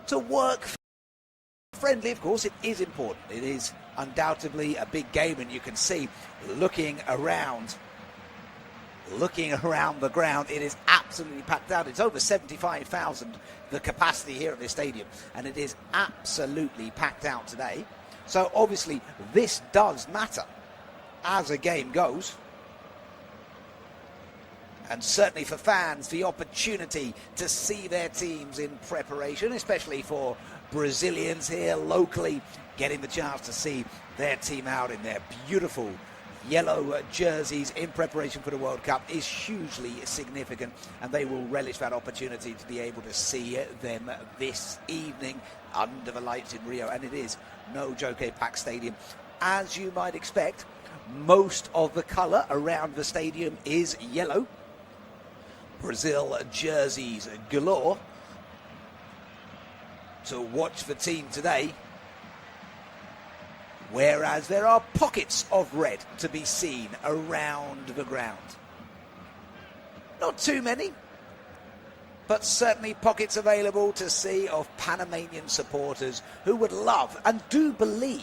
to work friendly. Of course, it is important. It is undoubtedly a big game, and you can see looking around the ground, it is absolutely packed out. It's over 75,000 the capacity here at this stadium, and it is absolutely packed out today. So obviously this does matter as a game goes, and certainly for fans, the opportunity to see their teams in preparation, especially for Brazilians here locally, getting the chance to see their team out in their beautiful yellow jerseys in preparation for the World Cup is hugely significant, and they will relish that opportunity to be able to see them this evening under the lights in Rio. And it is no joke, a packed stadium. As you might expect, most of the colour around the stadium is yellow. Brazil jerseys galore to watch the team today, whereas there are pockets of red to be seen around the ground. Not too many, but certainly pockets available to see of Panamanian supporters who would love and do believe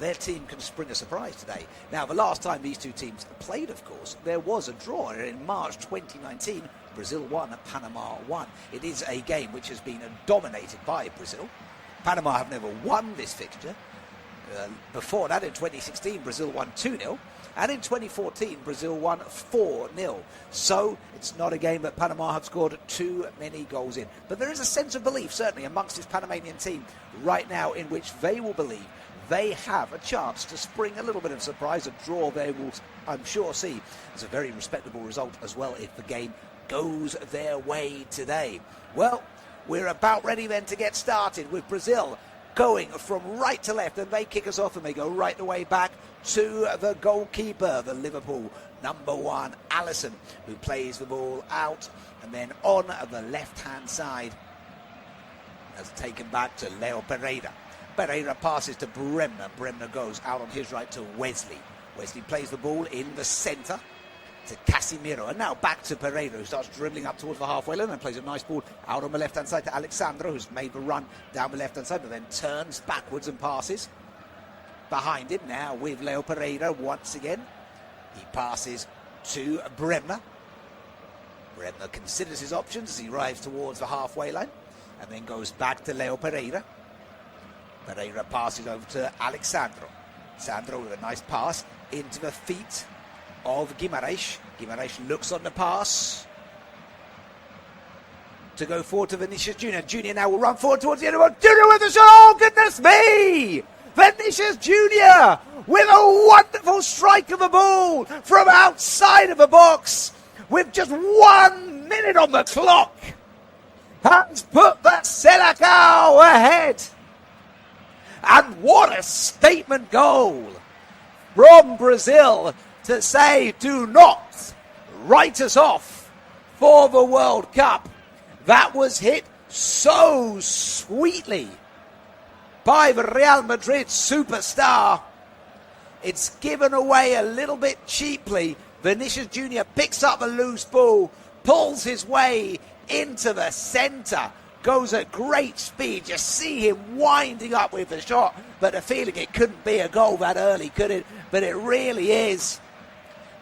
their team can spring a surprise today. Now, the last time these two teams played, of course, there was a draw in March 2019. Brazil won, Panama won. It is a game which has been dominated by Brazil. Panama have never won this fixture. Before that, in 2016, Brazil won 2-0. And in 2014, Brazil won 4-0. So it's not a game that Panama have scored too many goals in. But there is a sense of belief, certainly, amongst this Panamanian team right now, in which they will believe they have a chance to spring a little bit of surprise. A draw they will, I'm sure, see as a very respectable result as well if the game goes their way today. Well, we're about ready then to get started with Brazil going from right to left, and they kick us off and they go right the way back to the goalkeeper, the Liverpool number 1, Alisson, who plays the ball out, and then on the left-hand side has taken back to Leo Pereira. Pereira passes to Bremner. Bremner goes out on his right to Wesley. Wesley plays the ball in the centre to Casemiro, and now back to Pereira, who starts dribbling up towards the halfway line and plays a nice ball out on the left-hand side to Alexandro, who's made the run down the left-hand side, but then turns backwards and passes behind him now with Leo Pereira once again. He passes to Bremner. Bremner considers his options as he arrives towards the halfway line and then goes back to Leo Pereira. Pereira passes over to Alexandro. Sandro with a nice pass into the feet of Guimarães. Guimarães looks on the pass to go forward to Vinicius Junior. Junior now will run forward towards the end of the Junior with the shot. Oh, goodness me! Vinicius Junior with a wonderful strike of the ball from outside of the box with just 1 minute on the clock. Has put the Selecao ahead. And what a statement goal from Brazil to say, do not write us off for the World Cup. That was hit so sweetly by the Real Madrid superstar. It's given away a little bit cheaply. Vinicius Junior picks up a loose ball, pulls his way into the centre, goes at great speed. You see him winding up with the shot, but the feeling it couldn't be a goal that early, could it? But it really is.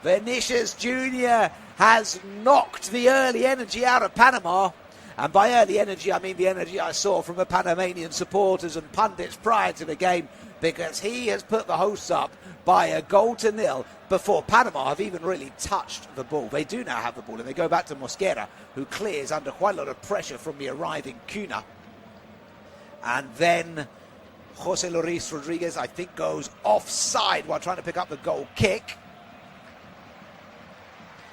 Vinicius Junior has knocked the early energy out of Panama. And by early energy, I mean the energy I saw from the Panamanian supporters and pundits prior to the game, because he has put the hosts up by 1-0 before Panama have even really touched the ball. They do now have the ball, and they go back to Mosquera, who clears under quite a lot of pressure from the arriving Cunha. And then Jose Luis Rodriguez, I think, goes offside while trying to pick up the goal kick.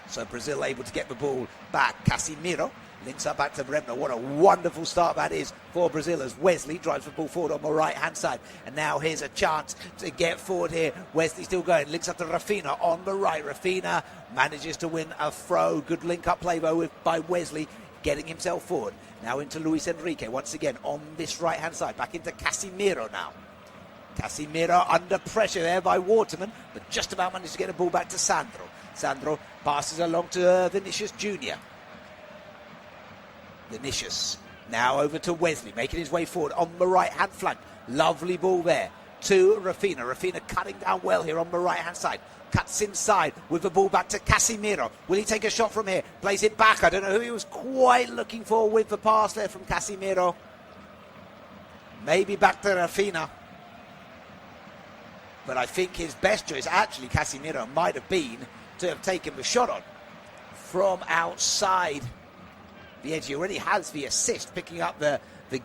So Brazil able to get the ball back. Casemiro links up back to Bremner. What a wonderful start that is for Brazil as Wesley drives the ball forward on the right-hand side. And now here's a chance to get forward here. Wesley still going. Links up to Rafinha on the right. Rafinha manages to win a throw. Good link-up play by Wesley, getting himself forward. Now into Luis Enrique once again on this right-hand side. Back into Casemiro now. Casemiro under pressure there by Waterman, but just about managed to get the ball back to Sandro. Sandro passes along to Vinicius Junior. Vinicius Now over to Wesley, making his way forward on the right-hand flank. Lovely ball there to Rafina. Rafina cutting down well here on the right-hand side. Cuts inside with the ball back to Casimiro. Will he take a shot from here? Plays it back. I don't know who he was quite looking for with the pass there from Casimiro. Maybe back to Rafina. But I think his best choice, actually, Casimiro, might have been to have taken the shot on from outside the edge. He already has the assist, picking up the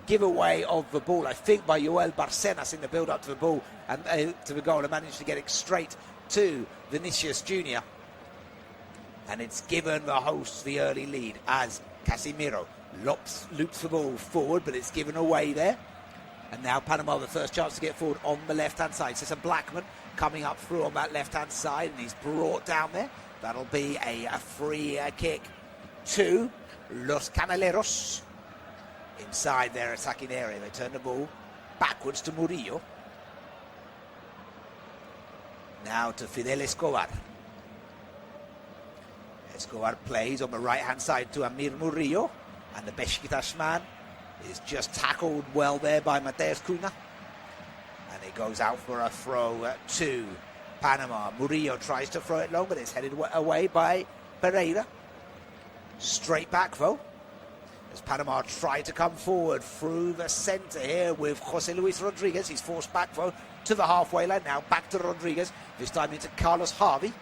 giveaway of the ball, I think, by Joel Barcenas in the build-up to the ball and to the goal, and managed to get it straight to Vinicius Jr. And it's given the hosts the early lead as Casimiro loops the ball forward, but it's given away there. And now Panama the first chance to get forward on the left-hand side. So it's a Blackman coming up through on that left-hand side, and he's brought down there. That'll be a free kick to Los Canaleros. Inside their attacking area, they turn the ball backwards to Murillo. Now to Fidel Escobar. Escobar plays on the right-hand side to Amir Murillo, and the Beşiktaş man is just tackled well there by Mateus Cunha. And it goes out for a throw to Panama. Murillo tries to throw it long, but it's headed away by Pereira. Straight back, though, as Panama try to come forward through the centre here with Jose Luis Rodriguez. He's forced back, though, to the halfway line. Now back to Rodriguez, this time into Carlos Harvey.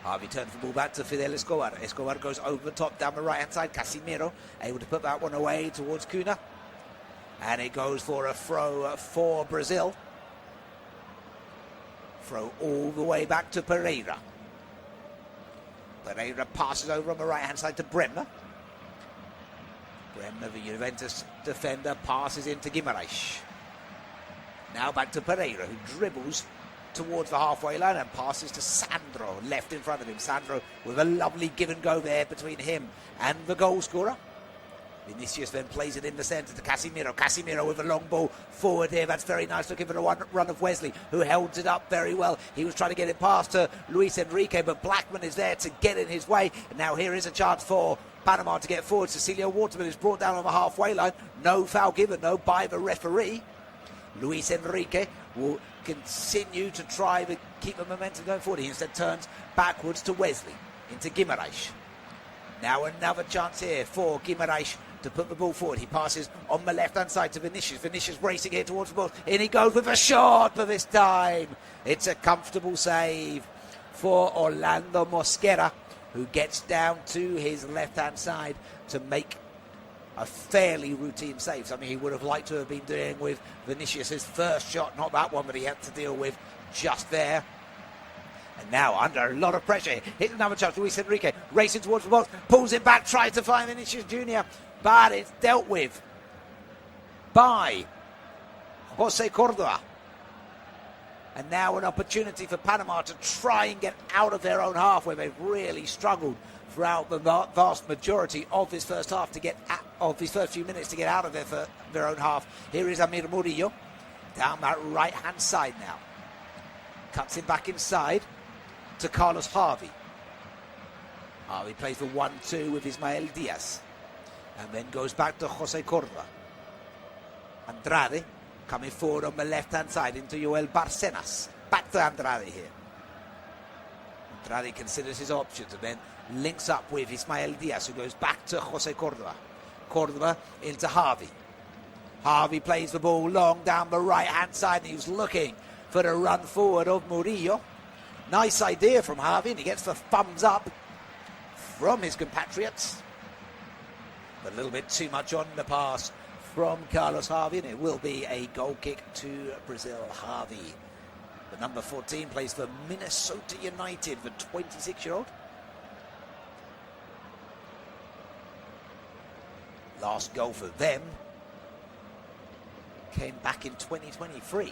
Harvey turns the ball back to Fidel Escobar. Escobar goes over the top down the right-hand side. Casimiro able to put that one away towards Cunha. And it goes for a throw for Brazil. Throw all the way back to Pereira. Pereira passes over on the right-hand side to Bremner. Bremner, the Juventus defender, passes into Guimaraes. Now back to Pereira, who dribbles towards the halfway line and passes to Sandro, left in front of him. Sandro with a lovely give and go there between him and the goal scorer. Vinicius then plays it in the centre to Casimiro. Casimiro with a long ball forward here. That's very nice, looking for the run of Wesley, who held it up very well. He was trying to get it past to Luis Enrique, but Blackman is there to get in his way. And now here is a chance for Panama to get forward. Cecilio Waterman is brought down on the halfway line. No foul given, though, by the referee. Luis Enrique will continue to try to keep the momentum going forward. He instead turns backwards to Wesley, into Guimaraes. Now another chance here for Guimaraes to put the ball forward. He passes on the left-hand side to Vinicius. Vinicius racing here towards the ball. In he goes with a shot, but this time it's a comfortable save for Orlando Mosquera, who gets down to his left-hand side to make a fairly routine save. Something he would have liked to have been doing with Vinicius' first shot. Not that one, but he had to deal with just there. And now, under a lot of pressure, hits another chance. Luis Enrique racing towards the box, pulls it back, tries to find Vinicius Jr., but it's dealt with by Jose Cordova. And now an opportunity for Panama to try and get out of their own half, where they've really struggled throughout the vast majority of this first half to get out, of these first few minutes to get out of their own half. Here is Amir Murillo down that right-hand side now. Cuts it back inside to Carlos Harvey. Harvey plays the 1-2 with Ismael Diaz. And then goes back to Jose Cordova. Andrade coming forward on the left-hand side into Joel Barcenas. Back to Andrade here. Andrade considers his options and then links up with Ismael Diaz, who goes back to Jose Cordova. Cordova into Harvey. Harvey plays the ball long down the right-hand side, and he was looking for the run forward of Murillo. Nice idea from Harvey, and he gets the thumbs up from his compatriots. But a little bit too much on the pass from Carlos Harvey, and it will be a goal kick to Brazil. Harvey, the number 14, plays for Minnesota United, the 26-year-old. Last goal for them came back in 2023.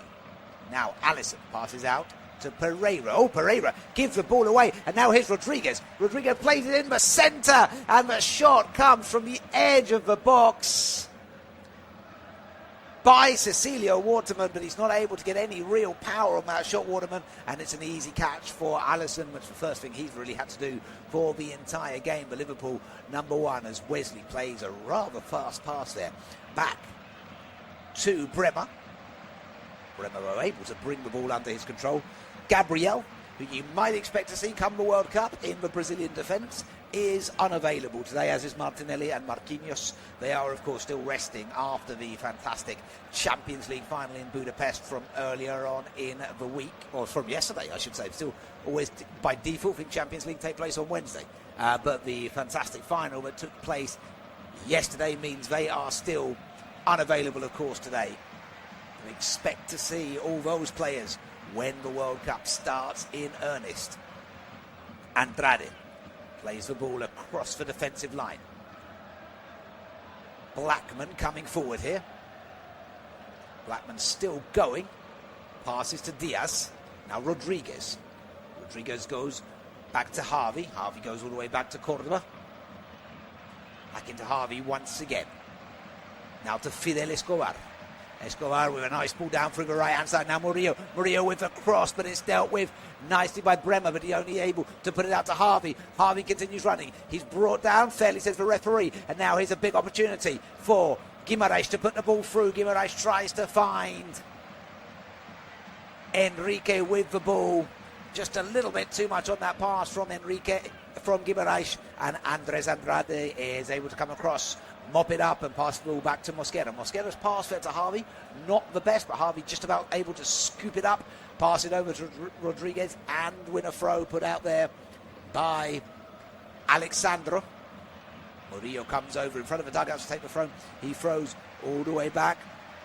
Now Allison passes out to Pereira. Oh, Pereira gives the ball away, and now here's Rodriguez. Rodriguez plays it in the centre, and the shot comes from the edge of the box. by Cecilio Waterman, but he's not able to get any real power on that shot, Waterman, and it's an easy catch for Alisson, which is the first thing he's really had to do for the entire game. But Liverpool number one, as Wesley plays a rather fast pass there back to Bremer. Bremer were able to bring the ball under his control. Gabriel, who you might expect to see come the World Cup in the Brazilian defence, is unavailable today, as is Martinelli and Marquinhos. They are, of course, still resting after the fantastic Champions League final in Budapest from earlier on in the week, or from yesterday, I should say. Still always, by default, think Champions League take place on Wednesday. But the fantastic final that took place yesterday means they are still unavailable, of course, today. We expect to see all those players when the World Cup starts in earnest. Andrade plays the ball across the defensive line. Blackman coming forward here. Blackman still going. Passes to Diaz. Now Rodriguez. Rodriguez goes back to Harvey. Harvey goes all the way back to Cordoba. Back into Harvey once again. Now to Fidel Escobar. Escobar with a nice ball down through the right-hand side. Now Murillo. Murillo with a cross, but it's dealt with nicely by Bremer, but he's only able to put it out to Harvey. Harvey continues running. He's brought down, fairly says the referee, and now here's a big opportunity for Guimaraes to put the ball through. Guimaraes tries to find Enrique with the ball. Just a little bit too much on that pass from Guimaraes, and Andres Andrade is able to come across, mop it up and pass the ball back to Mosquera. Mosquera's pass fed to Harvey, not the best, but Harvey just about able to scoop it up, pass it over to Rodriguez, and win a throw put out there by Alexandro. Murillo comes over in front of the dugout to take the throw. He throws all the way back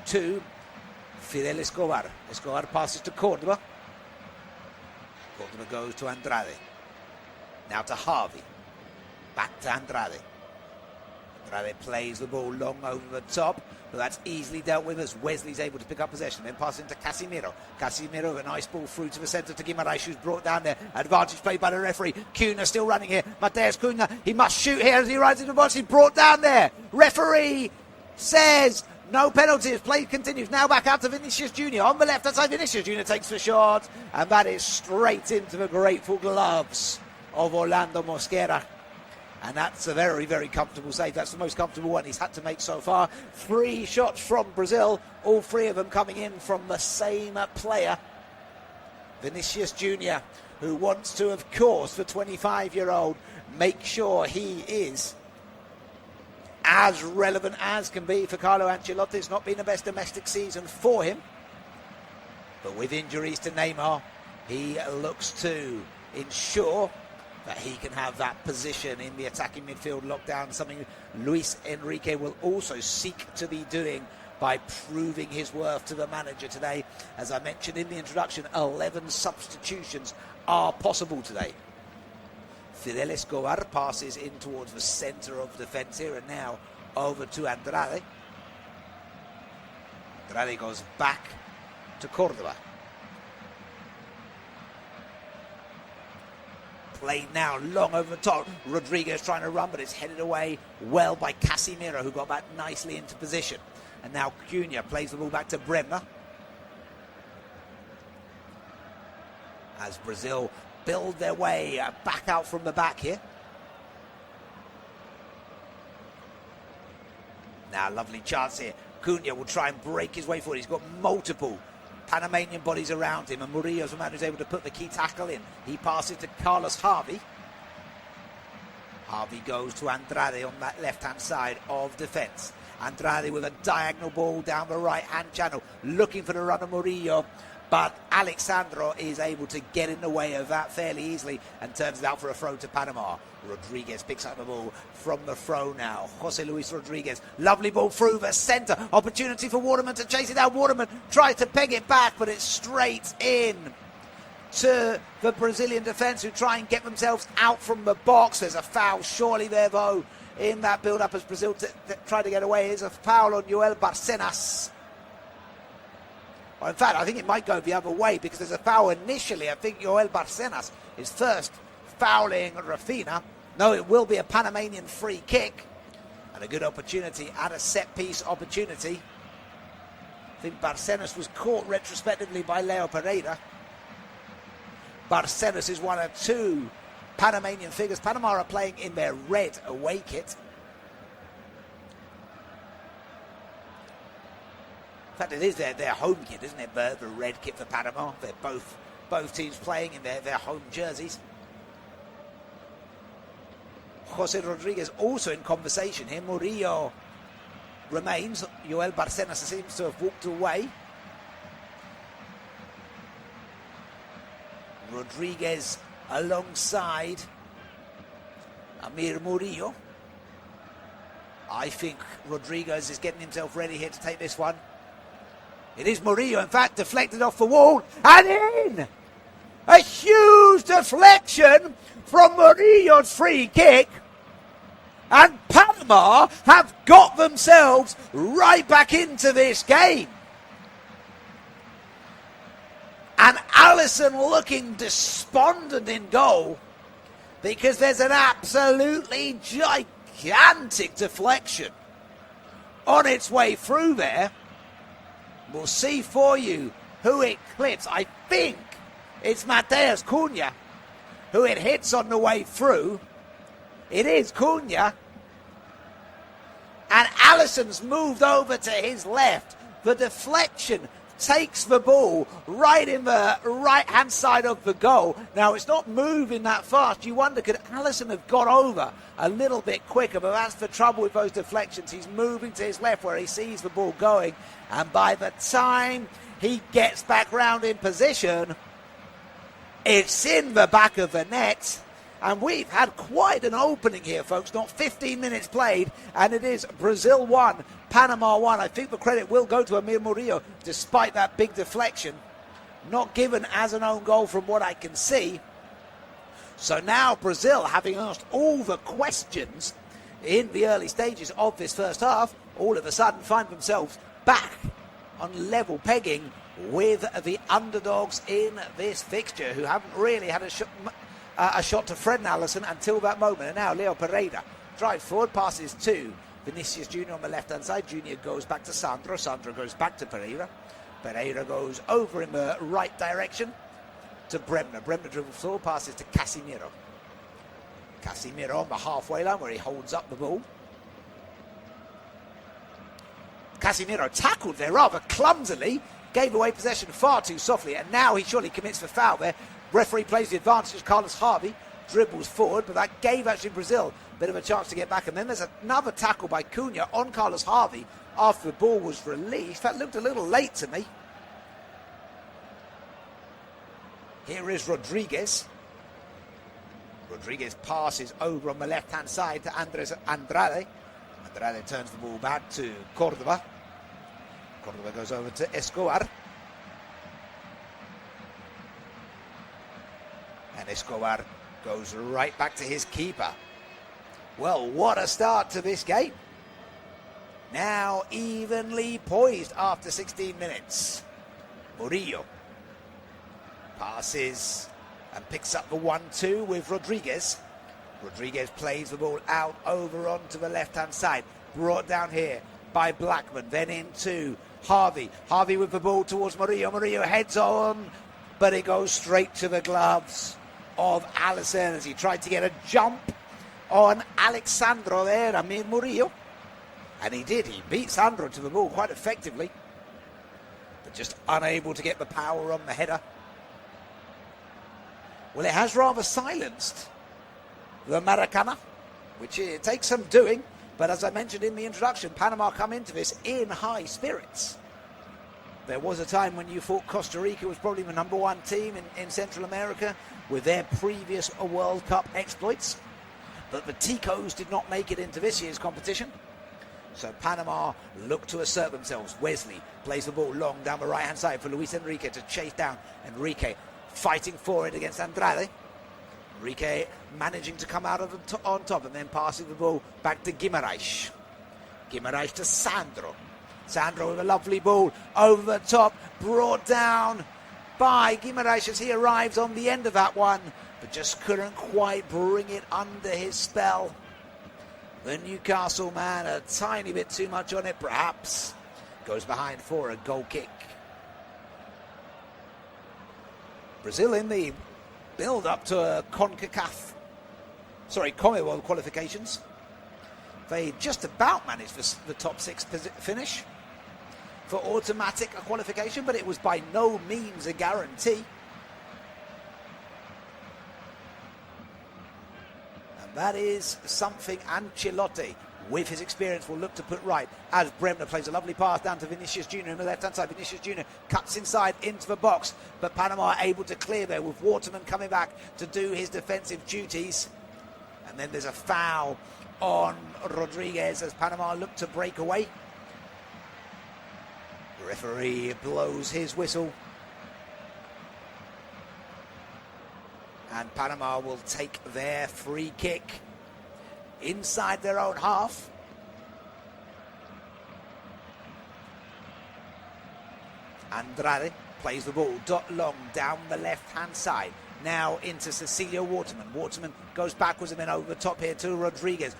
to Fidel Escobar. Escobar passes to Cordoba. Cordoba goes to Andrade. Now to Harvey. Back to Andrade. Andrade plays the ball long over the top, but that's easily dealt with as Wesley's able to pick up possession. Then passing to Casemiro. Casemiro with a nice ball through to the centre to Guimaraes, who's brought down there. Advantage played by the referee. Cunha still running here. Mateus Cunha, he must shoot here as he rides into the box. He's brought down there. Referee says no penalties. Play continues. Now back out to Vinicius Junior. On the left-hand side, Vinicius Junior takes the shot, and that is straight into the grateful gloves of Orlando Mosquera. And that's a very, very comfortable save. That's the most comfortable one he's had to make so far. 3 shots from Brazil, all 3 of them coming in from the same player, Vinicius Junior, who wants to, of course, the 25-year-old, make sure he is as relevant as can be for Carlo Ancelotti. It's not been the best domestic season for him, but with injuries to Neymar, he looks to ensure that he can have that position in the attacking midfield lockdown, something Luis Enrique will also seek to be doing by proving his worth to the manager today. As I mentioned in the introduction, 11 substitutions are possible today. Fidel Escobar passes in towards the centre of defence here, and now over to Andrade. Andrade goes back to Cordoba. Played now long over the top. Rodriguez trying to run, but it's headed away well by Casemiro, who got back nicely into position. And now Cunha plays the ball back to Bremer. As Brazil build their way back out from the back here. Now lovely chance here. Cunha will try and break his way forward. He's got multiple Panamanian bodies around him, and Murillo's the man who's able to put the key tackle in. He passes to Carlos Harvey. Harvey goes to Andrade on that left-hand side of defence. Andrade with a diagonal ball down the right-hand channel, looking for the run of Murillo, but Alexandro is able to get in the way of that fairly easily and turns it out for a throw to Panama. Rodriguez picks up the ball from the throw now. Jose Luis Rodriguez, lovely ball through the centre. Opportunity for Waterman to chase it down. Waterman tries to peg it back, but it's straight in to the Brazilian defence, who try and get themselves out from the box. There's a foul surely there, though, in that build-up as Brazil try to get away. There's a foul on Joel Barcenas. Well, in fact, I think it might go the other way, because there's a foul initially. I think Joel Barcenas is first fouling Rafina. No, it will be a Panamanian free kick, and a good opportunity at a set-piece opportunity I think Barcenas was caught retrospectively by Leo Pereira. Barcenas is one of two Panamanian figures. Panama are playing in their red away kit. In fact, it is their home kit, isn't it? The red kit for Panama. They're both teams playing in their home jerseys. Jose Rodriguez also in conversation here. Murillo remains. Joel Barcenas seems to have walked away. Rodriguez alongside Amir Murillo. I think Rodriguez is getting himself ready here to take this one. It is Murillo, in fact, deflected off the wall and in! A huge deflection from Murillo's free kick. And Panama have got themselves right back into this game. And Allison looking despondent in goal because there's an absolutely gigantic deflection on its way through there. We'll see for you who it clips. I think it's Mateus Cunha who it hits on the way through. It is Cunha. And Allison's moved over to his left. The deflection takes the ball right in the right-hand side of the goal. Now, it's not moving that fast. You wonder, could Allison have got over a little bit quicker? But that's the trouble with those deflections. He's moving to his left where he sees the ball going. And by the time he gets back round in position, it's in the back of the net. And we've had quite an opening here, folks. Not 15 minutes played, and it is Brazil 1, Panama 1. I think the credit will go to Amir Murillo, despite that big deflection. Not given as an own goal from what I can see. So now Brazil, having asked all the questions in the early stages of this first half, all of a sudden find themselves back on level pegging with the underdogs in this fixture, who haven't really had a shot to Fred and Allison until that moment. And now Leo Pereira drives forward, passes to Vinicius Junior on the left-hand side. Junior goes back to Sandro. Sandro goes back to Pereira. Pereira goes over in the right direction to Bremner. Bremner dribbles forward, passes to Casimiro. Casimiro on the halfway line where he holds up the ball. Casimiro tackled there rather clumsily, gave away possession far too softly, and now he surely commits the foul there. Referee plays the advantage as Carlos Harvey dribbles forward, but that gave actually Brazil a bit of a chance to get back. And then there's another tackle by Cunha on Carlos Harvey after the ball was released. That looked a little late to me. Here is Rodriguez. Rodriguez passes over on the left-hand side to Andres Andrade. Andrade turns the ball back to Cordova. Cordova goes over to Escobar. And Escobar goes right back to his keeper. Well, what a start to this game. Now evenly poised after 16 minutes. Murillo passes and picks up the 1-2 with Rodriguez. Rodriguez plays the ball out over onto the left-hand side. Brought down here by Blackman. Then into Harvey. Harvey with the ball towards Murillo. Murillo heads on, but it goes straight to the gloves of Allison as he tried to get a jump on Alexandro there, Amir Murillo. And he did. He beat Sandro to the ball quite effectively, but just unable to get the power on the header. Well, it has rather silenced the Maracana, which it takes some doing. But as I mentioned in the introduction, Panama come into this in high spirits. There was a time when you thought Costa Rica was probably the number one team in Central America with their previous World Cup exploits. But the Ticos did not make it into this year's competition. So Panama look to assert themselves. Wesley plays the ball long down the right-hand side for Luis Enrique to chase down. Enrique fighting for it against Andrade. Enrique managing to come out of on top and then passing the ball back to Guimaraes. Guimaraes to Sandro. Sandro with a lovely ball over the top, brought down by Guimaraes as he arrives on the end of that one, but just couldn't quite bring it under his spell. The Newcastle man, a tiny bit too much on it perhaps, Goes behind for a goal kick. Brazil in the build-up to a Commonwealth qualifications. They just about managed the top 6 finish for automatic qualification, but it was by no means a guarantee. And that is something Ancelotti, with his experience, will look to put right, as Bremner plays a lovely pass down to Vinicius Jr. on the left-hand side. Vinicius Jr. cuts inside into the box, but Panama are able to clear there with Waterman coming back to do his defensive duties. And then there's a foul on Rodriguez as Panama look to break away. The referee blows his whistle. And Panama will take their free kick inside their own half. Andrade plays the ball long down the left-hand side. Now into Cecilio Waterman. Waterman goes backwards and then over the top here to Rodriguez.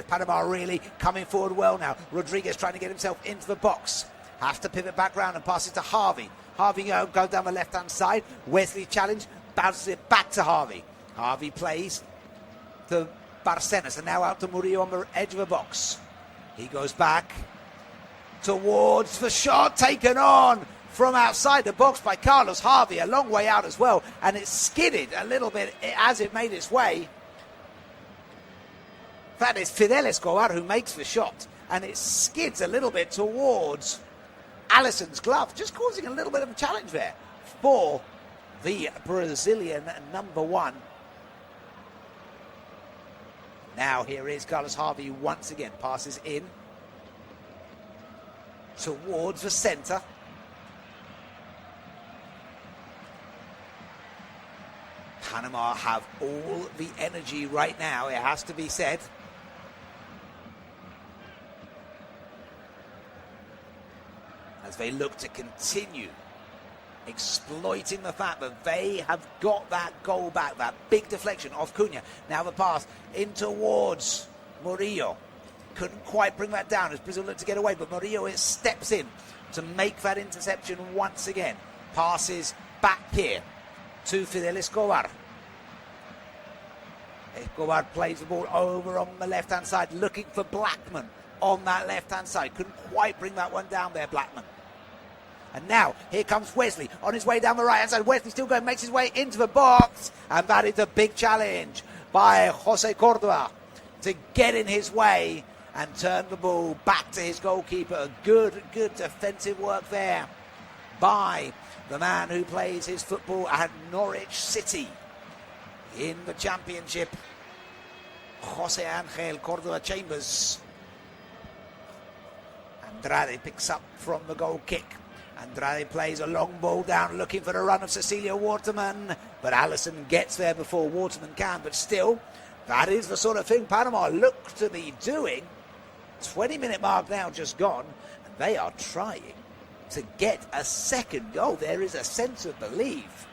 Panama really coming forward well now. Rodriguez trying to get himself into the box. Has to pivot back round and passes to Harvey. Harvey goes down the left-hand side. Wesley challenge, bounces it back to Harvey. Harvey plays to Barcenas and now out to Murillo on the edge of the box. He goes back towards the shot, taken on from outside the box by Carlos Harvey, a long way out as well, and it skidded a little bit as it made its way. That is Fidel Escobar who makes the shot, and it skids a little bit towards Alisson's glove, just causing a little bit of a challenge there for the Brazilian number 1. Now here is Carlos Harvey once again, passes in towards the centre. Panama have all the energy right now, it has to be said. As they look to continue exploiting the fact that they have got that goal back, that big deflection off Cunha. Now the pass in towards Murillo. Couldn't quite bring that down as Brazil looked to get away, but Murillo steps in to make that interception once again. Passes back here to Fidel Escobar. Escobar plays the ball over on the left-hand side, looking for Blackman on that left-hand side. Couldn't quite bring that one down there, Blackman. And now, here comes Wesley on his way down the right-hand side. Wesley still going, makes his way into the box. And that is a big challenge by Jose Cordova to get in his way and turn the ball back to his goalkeeper. Good defensive work there by the man who plays his football at Norwich City in the Championship, Jose Angel Cordova Chambers. Andrade picks up from the goal kick. Andrade plays a long ball down, looking for the run of Cecilio Waterman, but Alisson gets there before Waterman can. But still, that is the sort of thing Panama look to be doing. 20-minute mark now just gone, and they are trying to get a second goal. There is a sense of belief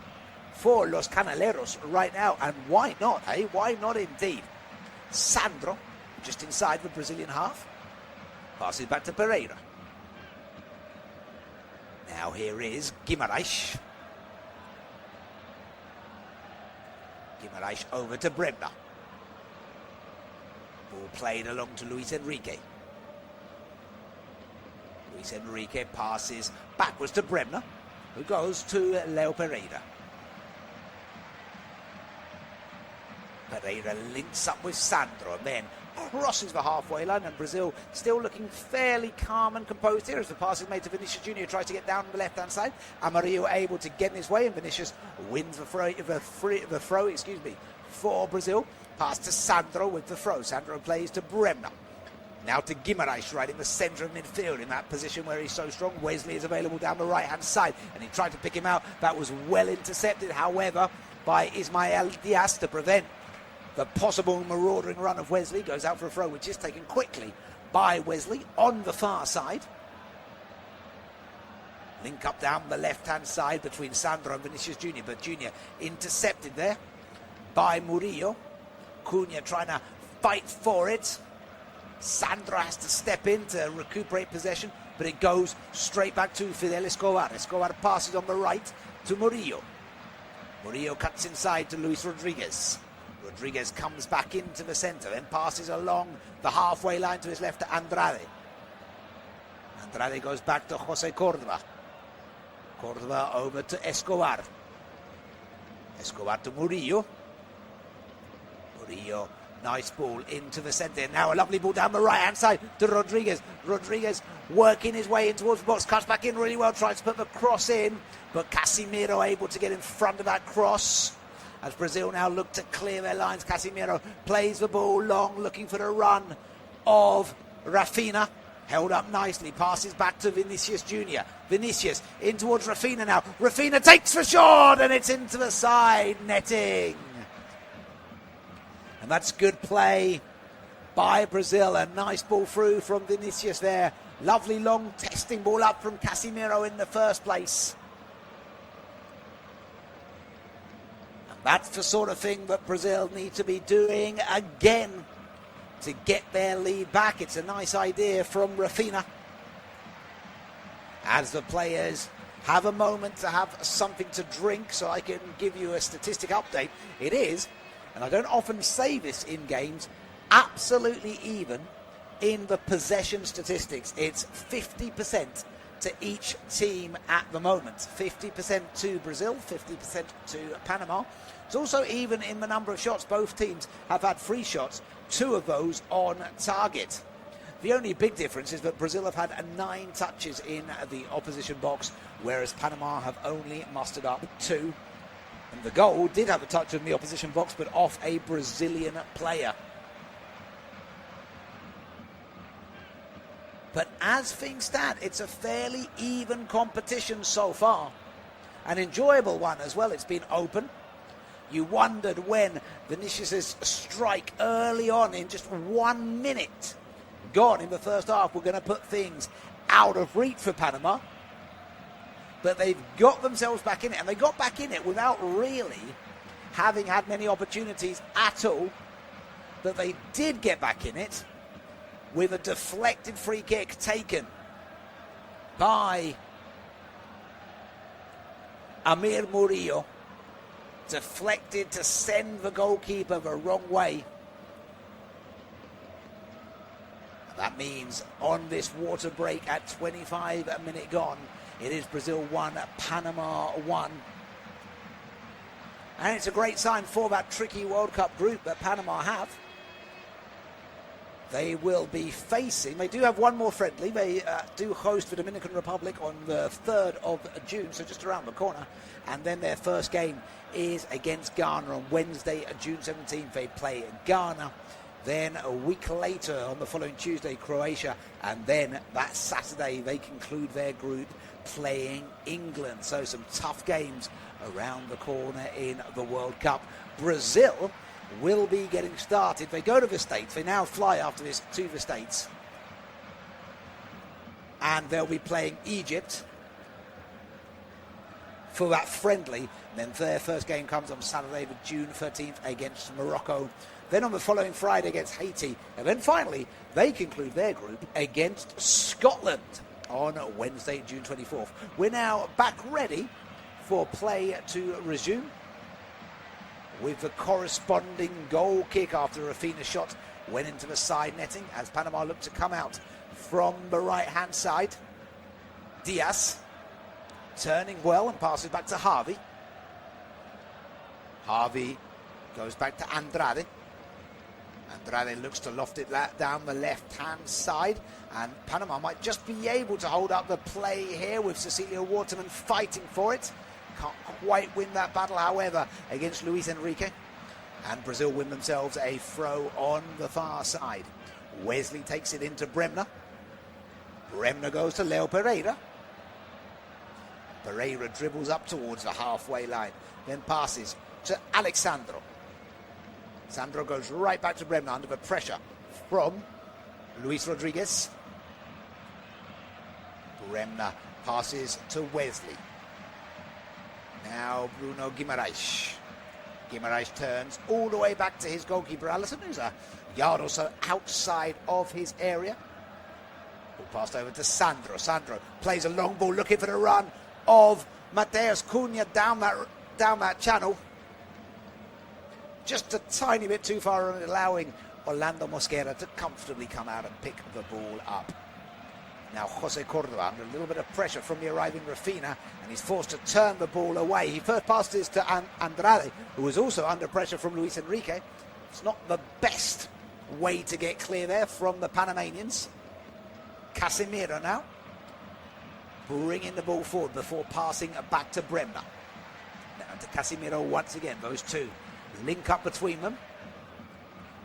for Los Canaleros right now, and why not, eh? Why not indeed? Sandro, just inside the Brazilian half, passes back to Pereira. Now here is Guimaraes. Guimaraes over to Bremner. Ball played along to Luis Enrique. Luis Enrique passes backwards to Bremner, who goes to Leo Pereira. Pereira links up with Sandro and then crosses the halfway line, and Brazil still looking fairly calm and composed here as the pass is made to Vinicius Jr. Tries to get down the left-hand side. Amarillo able to get in his way, and Vinicius wins the throw, for Brazil. Pass to Sandro with the throw. Sandro plays to Bremner. Now to Guimaraes right in the centre of midfield in that position where he's so strong. Wesley is available down the right-hand side, and he tried to pick him out. That was well intercepted, however, by Ismael Diaz to prevent the possible marauding run of Wesley. Goes out for a throw, which is taken quickly by Wesley on the far side. Link up down the left-hand side between Sandro and Vinicius Jr. But Jr. intercepted there by Murillo. Cunha trying to fight for it. Sandro has to step in to recuperate possession. but it goes straight back to Fidel Escobar. Escobar passes on the right to Murillo. Murillo cuts inside to Luis Rodriguez. Rodriguez comes back into the centre, then passes along the halfway line to his left to Andrade. Andrade goes back to Jose Cordova. Cordova over to Escobar. Escobar to Murillo. Murillo, nice ball into the centre. Now a lovely ball down the right-hand side to Rodriguez. Rodriguez working his way in towards the box. Cuts back in really well, tries to put the cross in. But Casemiro able to get in front of that cross. As Brazil now look to clear their lines, Casemiro plays the ball long, looking for the run of Rafinha. Held up nicely, passes back to Vinicius Jr. Vinicius in towards Rafinha now. Rafinha takes the shot and it's into the side netting. And that's good play by Brazil. A nice ball through from Vinicius there. Lovely long testing ball up from Casemiro in the first place. And that's the sort of thing that Brazil need to be doing again to get their lead back. It's a nice idea from Rafinha. As the players have a moment to have something to drink, so I can give you a statistic update. It is, and I don't often say this in games, absolutely even in the possession statistics. It's 50% to each team at the moment. 50% to Brazil, 50% to Panama. It's also even in the number of shots. Both teams have had 3 shots, 2 of those on target. The only big difference is that Brazil have had 9 touches in the opposition box, whereas Panama have only mustered up 2. And the goal did have a touch in the opposition box, but off a Brazilian player. But as things stand, it's a fairly even competition so far. An enjoyable one as well. It's been open. You wondered when Vinicius' strike early on in just 1 minute gone in the first half, we're going to put things out of reach for Panama. But they've got themselves back in it, and they got back in it without really having had many opportunities at all. But they did get back in it with a deflected free kick taken by Amir Murillo. Deflected to send the goalkeeper the wrong way. That means on this water break at 25 minutes gone, it is Brazil 1, Panama 1. And it's a great sign for that tricky World Cup group that Panama have. They will be facing, they do have one more friendly. They do host the Dominican Republic on the 3rd of June, so just around the corner. And then their first game is against Ghana on Wednesday, June 17th. They play Ghana. Then a week later, on the following Tuesday, Croatia. And then that Saturday, they conclude their group playing England. So some tough games around the corner in the World Cup. Brazil will be getting started. They go to the States. They now fly after this to the States. And they'll be playing Egypt for that friendly. And then their first game comes on Saturday, June 13th, against Morocco. Then on the following Friday against Haiti. And then finally, they conclude their group against Scotland on Wednesday, June 24th. We're now back ready for play to resume, with the corresponding goal kick after Rafinha's shot went into the side netting as Panama looked to come out from the right-hand side. Diaz turning well and passes back to Harvey. Harvey goes back to Andrade. Andrade looks to loft it down the left-hand side, and Panama might just be able to hold up the play here with Cecilio Waterman fighting for it. Can't quite win that battle, however, against Luis Enrique. And Brazil win themselves a throw on the far side. Wesley takes it into Bremner. Bremner goes to Leo Pereira. Pereira dribbles up towards the halfway line, then passes to Alexandro. Sandro goes right back to Bremner under the pressure from Luis Rodriguez. Bremner passes to Wesley. Now Bruno Guimaraes. Guimaraes turns all the way back to his goalkeeper Alisson, who's a yard or so outside of his area. Ball passed over to Sandro. Sandro plays a long ball looking for the run of Mateus Cunha down that channel. Just a tiny bit too far, allowing Orlando Mosquera to comfortably come out and pick the ball up. Now Jose Cordoba under a little bit of pressure from the arriving Rafina, and he's forced to turn the ball away. He first passed this to Andrade, who was also under pressure from Luis Enrique. It's not the best way to get clear there from the Panamanians. Casemiro now bringing the ball forward before passing back to Bremner. Now to Casemiro once again. Those two link up between them.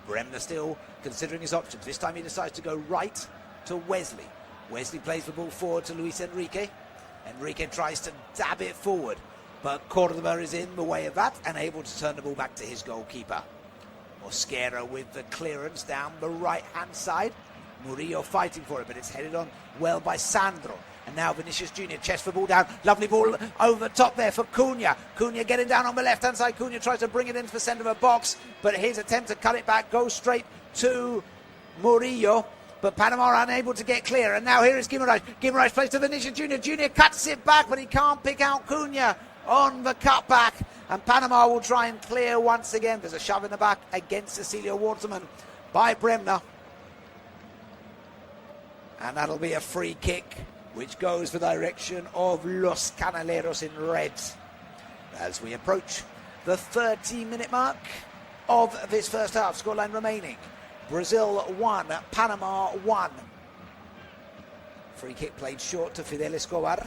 Bremner still considering his options. This time he decides to go right to Wesley. Wesley plays the ball forward to Luis Enrique. Enrique tries to dab it forward, but Cordoba is in the way of that and able to turn the ball back to his goalkeeper. Mosquera with the clearance down the right-hand side. Murillo fighting for it, but it's headed on well by Sandro. And now Vinicius Jr. chests the ball down. Lovely ball over the top there for Cunha. Cunha getting down on the left-hand side. Cunha tries to bring it into the centre of a box, but his attempt to cut it back goes straight to Murillo. But Panama are unable to get clear. And now here is Guimaraes. Guimaraes plays to Vinicius Jr. Jr. cuts it back, but he can't pick out Cunha on the cutback. And Panama will try and clear once again. There's a shove in the back against Cecilio Waterman by Bremner. And that'll be a free kick, which goes the direction of Los Canaleros in red. As we approach the 30-minute mark of this first half, scoreline remaining. Brazil 1, Panama 1. Free kick played short to Fidel Escobar.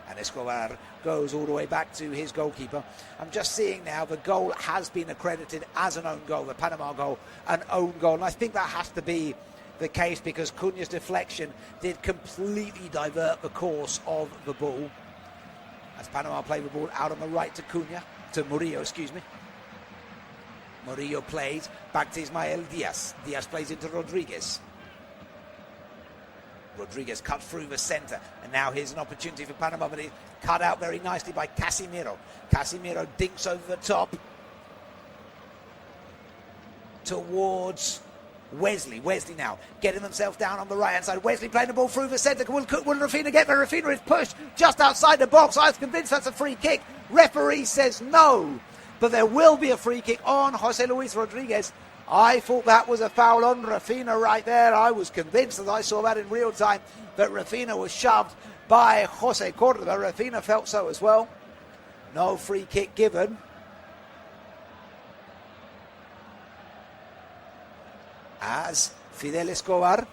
And Escobar goes all the way back to his goalkeeper. I'm just seeing now the goal has been accredited as an own goal, the Panama goal, an own goal. And I think that has to be the case because Cunha's deflection did completely divert the course of the ball. As Panama play the ball out on the right to Cunha, to Murillo, excuse me. Murillo plays back to Ismael Diaz. Diaz plays into Rodriguez. Rodriguez cut through the centre. And now here's an opportunity for Panama, but it's cut out very nicely by Casemiro. Casemiro dinks over the top towards Wesley. Wesley now getting themselves down on the right-hand side. Wesley playing the ball through the centre. Will Rafina get there? Rafina is pushed just outside the box. I was convinced that's a free kick. Referee says no. But there will be a free kick on Jose Luis Rodriguez. I thought that was a foul on Rafina right there. I was convinced, as I saw that in real time, that Rafina was shoved by Jose Cordoba. Rafina felt so as well. No free kick given. As Fidel Escobar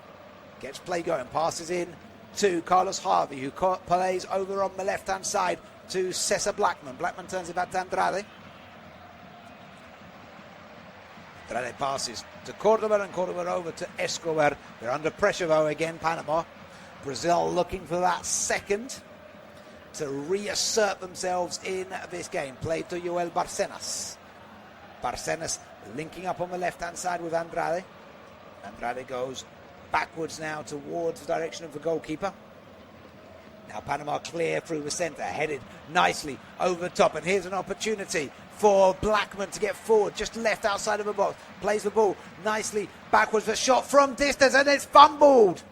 gets play going, passes in to Carlos Harvey, who plays over on the left-hand side to Cesar Blackman. Blackman turns it back to Andrade. Andrade passes to Cordoba and Cordoba over to Escobar. They're under pressure though again, Panama. Brazil looking for that second to reassert themselves in this game. Played to Joel Barcenas. Barcenas linking up on the left-hand side with Andrade. Andrade goes backwards now towards the direction of the goalkeeper. Now Panama clear through the centre, headed nicely over the top, and here's an opportunity for Blackman to get forward, just left outside of the box, plays the ball nicely backwards, the shot from distance, and it's fumbled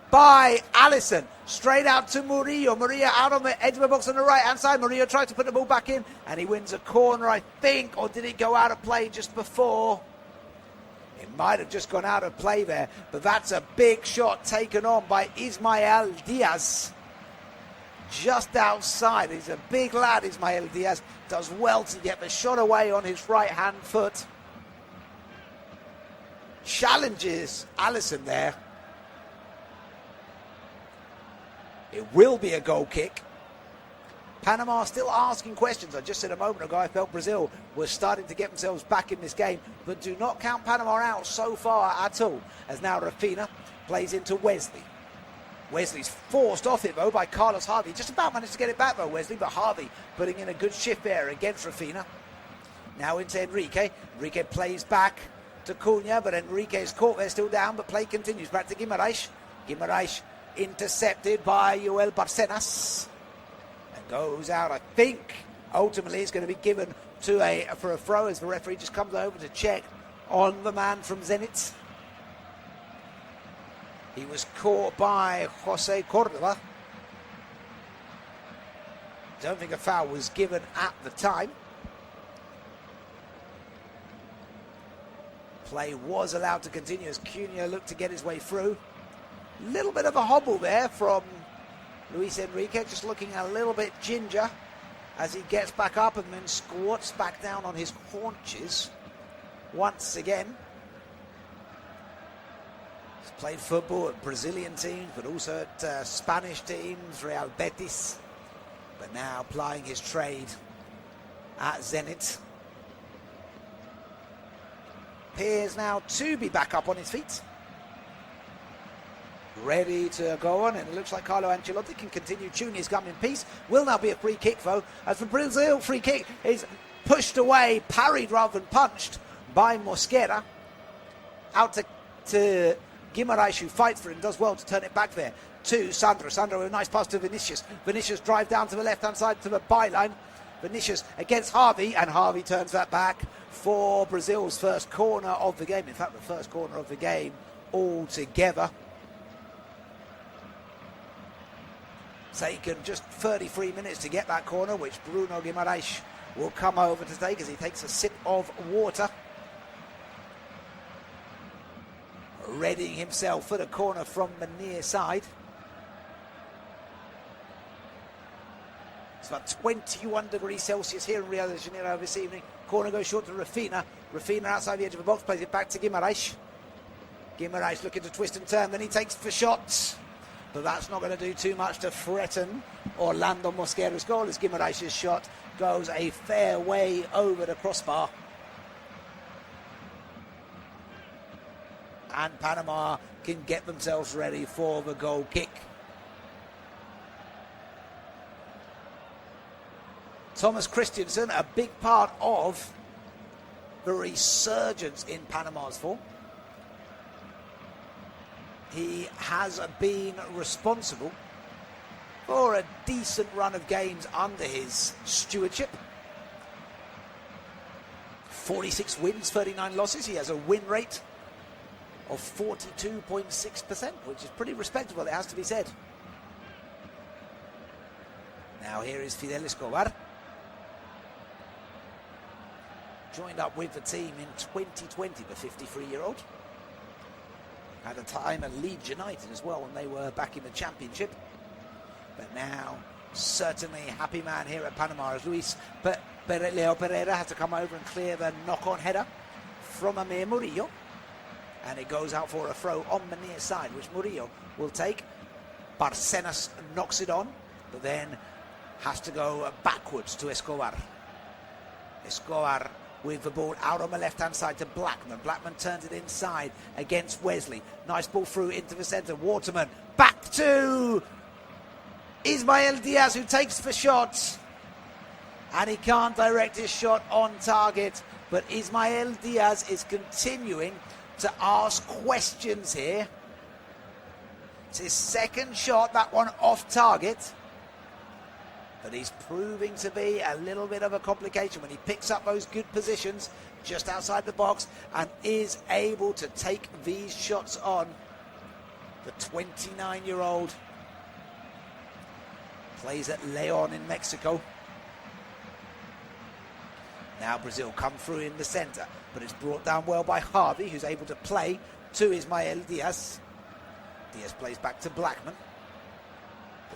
by Alisson, straight out to Murillo. Murillo out on the edge of the box on the right hand side. Murillo tried to put the ball back in, and he wins a corner, I think, or did it go out of play just before? It might have just gone out of play there, but that's a big shot taken on by Ismael Diaz. Just outside. He's a big lad, Ismael Diaz. Does well to get the shot away on his right-hand foot. Challenges Alisson there. It will be a goal kick. Panama still asking questions. I just said a moment ago I felt Brazil was starting to get themselves back in this game, but do not count Panama out so far at all. As now Rafina plays into Wesley. Wesley's forced off it though by Carlos Harvey. Just about managed to get it back though, Wesley, but Harvey putting in a good shift there against Rafina. Now into Enrique. Enrique plays back to Cunha, but Enrique is caught there, still down, but play continues. Back to Guimaraes. Guimaraes intercepted by Joel Barcenas. And goes out, I think. Ultimately it's going to be given to for a throw as the referee just comes over to check on the man from Zenit. He was caught by Jose Cordova. Don't think a foul was given at the time. Play was allowed to continue as Cunha looked to get his way through. Little bit of a hobble there from Luis Enrique, just looking a little bit ginger as he gets back up and then squats back down on his haunches once again. He's played football at Brazilian teams, but also at Spanish teams, Real Betis, but now plying his trade at Zenit. Appears now to be back up on his feet, ready to go on, and it looks like Carlo Ancelotti can continue tuning his gum in peace. Will now be a free kick though, as the Brazil free kick is pushed away, parried rather than punched by Mosquera. Out to Guimarães, who fights for it and does well to turn it back there to Sandro. Sandro with a nice pass to Vinicius. Vinicius drive down to the left hand side to the byline. Vinicius against Harvey, and Harvey turns that back for Brazil's first corner of the game. In fact, the first corner of the game altogether. Taken just 33 minutes to get that corner, which Bruno Guimarães will come over to take as he takes a sip of water. Readying himself for the corner from the near side. It's about 21 degrees Celsius here in Rio de Janeiro this evening. Corner goes short to Rafinha. Rafinha outside the edge of the box, plays it back to Guimarães. Guimarães looking to twist and turn, then he takes for shots. But that's not going to do too much to threaten Orlando Mosquera's goal, as Guimarães' shot goes a fair way over the crossbar. And Panama can get themselves ready for the goal kick. Thomas Christensen, a big part of the resurgence in Panama's form. He has been responsible for a decent run of games under his stewardship. 46 wins, 39 losses. He has a win rate of 42.6%, which is pretty respectable, it has to be said. Now here is Fidel Escobar. Joined up with the team in 2020, the 53-year-old. At a time at Leeds United as well when they were back in the Championship. But now, certainly a happy man here at Panama as Luis Leo Pereira has to come over and clear the knock-on header from Amir Murillo. And it goes out for a throw on the near side, which Murillo will take. Barcenas knocks it on, but then has to go backwards to Escobar. Escobar with the ball out on the left-hand side to Blackman. Blackman turns it inside against Wesley. Nice ball through into the centre. Waterman back to Ismael Diaz, who takes the shot. And he can't direct his shot on target. But Ismael Diaz is continuing to ask questions here. It's his second shot, that one off target. But he's proving to be a little bit of a complication when he picks up those good positions just outside the box and is able to take these shots on. The 29-year-old plays at León in Mexico. Now Brazil come through in the centre, but it's brought down well by Harvey, who's able to play to Ismael Diaz. Diaz plays back to Blackman.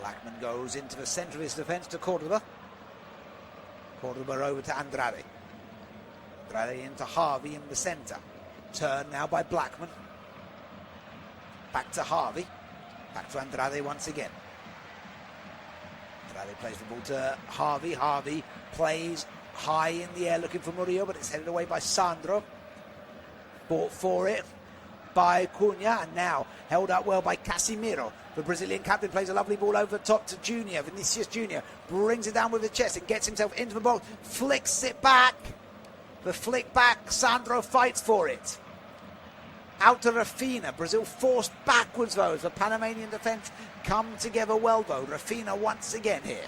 Blackman goes into the centre of his defence to Cordova. Cordova over to Andrade. Andrade into Harvey in the centre. Turn now by Blackman. Back to Harvey. Back to Andrade once again. Andrade plays the ball to Harvey. Harvey plays high in the air looking for Murillo, but it's headed away by Sandro. Bought for it by Cunha, and now held up well by Casimiro. The Brazilian captain plays a lovely ball over the top to Junior. Vinicius Junior brings it down with the chest and gets himself into the box. Flicks it back. The flick back, Sandro fights for it. Out to Rafinha. Brazil forced backwards though as the Panamanian defence come together well though. Rafinha once again here.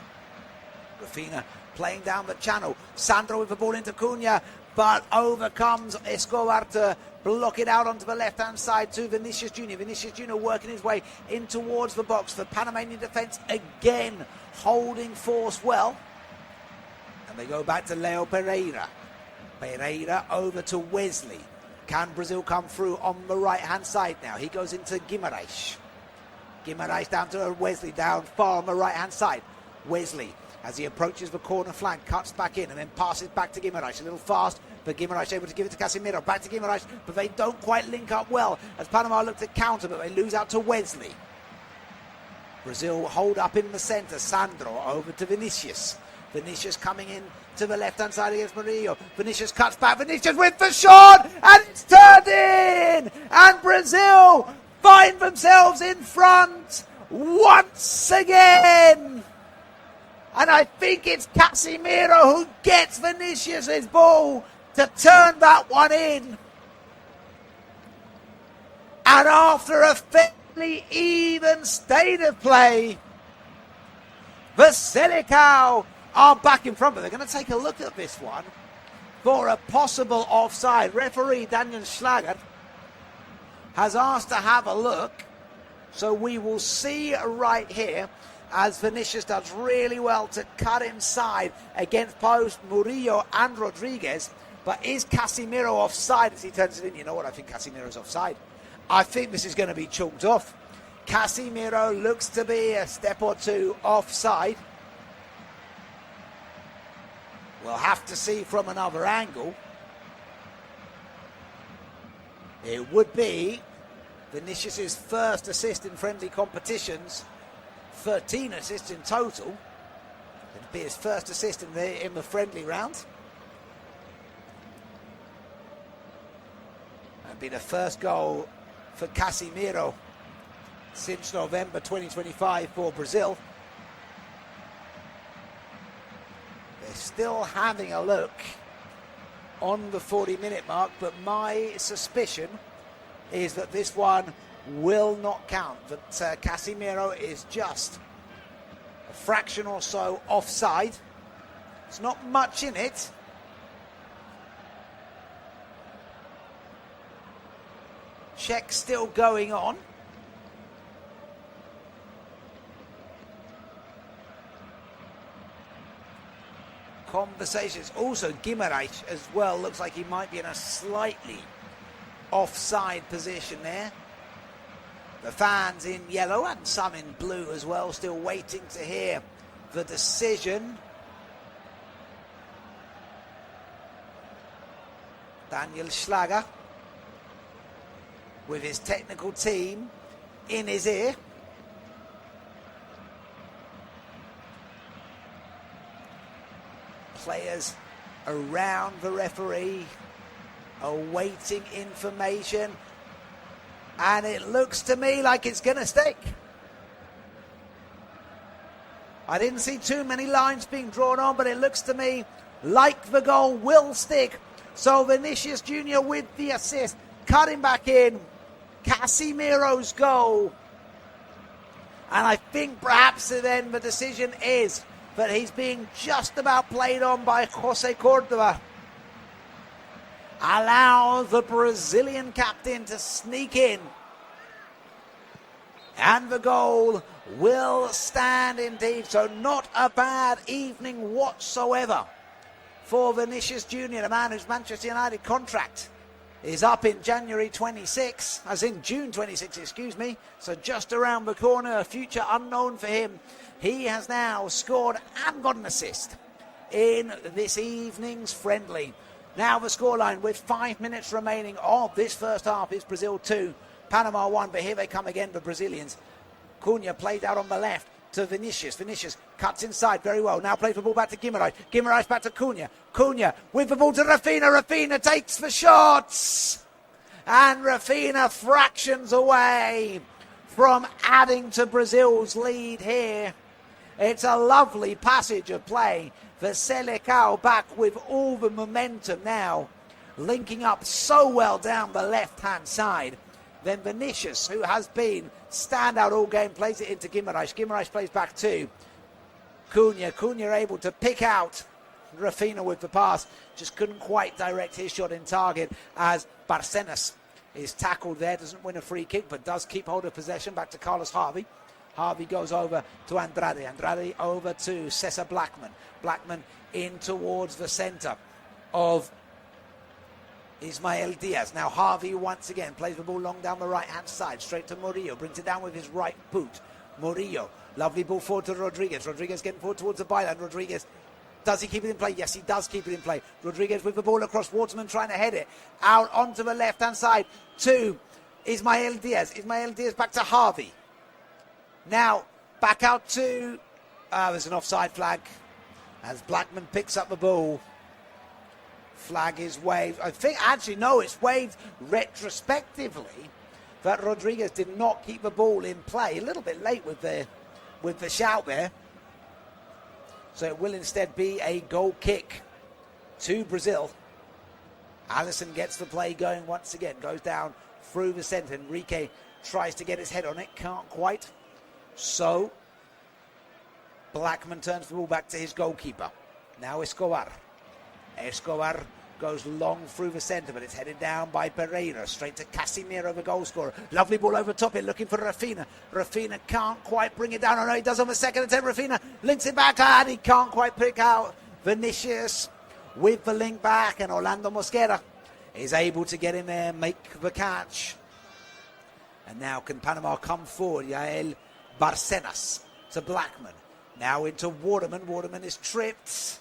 Rafinha playing down the channel. Sandro with the ball into Cunha. but overcomes Escobar to block it out onto the left-hand side to Vinicius Jr. Vinicius Jr. working his way in towards the box. The Panamanian defence again holding force well. And they go back to Leo Pereira. Pereira over to Wesley. Can Brazil come through on the right-hand side now? He goes into Guimarães. Guimarães down to Wesley, down far on the right-hand side. Wesley, as he approaches the corner flank, cuts back in and then passes back to Guimarães. A little fast, but Guimarães able to give it to Casemiro. Back to Guimarães, but they don't quite link up well as Panama look to counter, but they lose out to Wesley. Brazil hold up in the centre. Sandro over to Vinicius. Vinicius coming in to the left-hand side against Murillo. Vinicius cuts back. Vinicius with the shot, and it's turned in! And Brazil find themselves in front once again! And I think it's Casemiro who gets Vinicius' ball to turn that one in. And after a fairly even state of play, the Selecao are back in front, but they're going to take a look at this one for a possible offside. Referee Daniel Schlager has asked to have a look, so we will see right here as Vinicius does really well to cut inside against both Murillo and Rodriguez. But is Casemiro offside as he turns it in? You know what, I think Casemiro's offside. I think this is going to be chalked off. Casemiro looks to be a step or two offside. We'll have to see from another angle. It would be Vinicius' first assist in friendly competitions, 13 assists in total. It'd be his first assist in the friendly round. It'd be the first goal for Casemiro since November 2025 for Brazil. They're still having a look on the 40-minute mark, but my suspicion is that this one will not count. That Casemiro is just a fraction or so offside. It's not much in it. Check still going on. Conversations. Also Guimarães as well. Looks like he might be in a slightly offside position there. The fans in yellow and some in blue as well, still waiting to hear the decision. Daniel Schlager with his technical team in his ear. Players around the referee awaiting information, and it looks to me like it's going to stick. I didn't see too many lines being drawn on, but it looks to me like the goal will stick. So Vinicius Jr. with the assist, cutting back in, Casemiro's goal. And I think perhaps then the decision is that he's being just about played on by Jose Cordova. Allow the Brazilian captain to sneak in. And the goal will stand indeed. So not a bad evening whatsoever for Vinicius Jr., the man whose Manchester United contract is up in January 26, as in June 26, excuse me. So just around the corner, a future unknown for him. He has now scored and got an assist in this evening's friendly. Now the scoreline with 5 minutes remaining of this first half is Brazil 2, Panama 1. But here they come again, the Brazilians. Cunha played out on the left to Vinicius. Vinicius cuts inside very well. Now plays the ball back to Guimarães. Guimarães back to Cunha. Cunha with the ball to Rafinha. Rafinha takes the shots. And Rafinha fractions away from adding to Brazil's lead here. It's a lovely passage of play for Selecao, back with all the momentum now, linking up so well down the left-hand side. Then Vinicius, who has been standout all game, plays it into Guimarães. Guimarães plays back to Cunha. Cunha able to pick out Rafina with the pass, just couldn't quite direct his shot in target as Barcenas is tackled there, doesn't win a free kick, but does keep hold of possession. Back to Carlos Harvey. Harvey goes over to Andrade. Andrade over to Cesar Blackman. Blackman in towards the centre of Ismael Diaz. Now Harvey once again plays the ball long down the right-hand side, straight to Murillo, brings it down with his right boot. Murillo, lovely ball forward to Rodriguez. Rodriguez getting forward towards the byline. Rodriguez, does he keep it in play? Yes, he does keep it in play. Rodriguez with the ball across. Waterman trying to head it out onto the left-hand side to Ismael Diaz. Ismael Diaz back to Harvey. Now back out to... there's an offside flag as Blackman picks up the ball. Flag is waved. I think, actually, no, it's waved retrospectively that Rodriguez did not keep the ball in play. A little bit late with the shout there. So it will instead be a goal kick to Brazil. Alisson gets the play going once again. Goes down through the centre. Enrique tries to get his head on it. Can't quite. So Blackman turns the ball back to his goalkeeper. Now Escobar. Escobar goes long through the centre, but it's headed down by Pereira. Straight to Casimiro, the goal scorer. Lovely ball over top here, looking for Rafina. Rafina can't quite bring it down. Oh no, he does on the second attempt. Rafina links it back, and he can't quite pick out Vinicius with the link back, and Orlando Mosquera is able to get in there, make the catch. And now can Panama come forward? Yael Barcenas to Blackman. Now into Waterman. Waterman is tripped.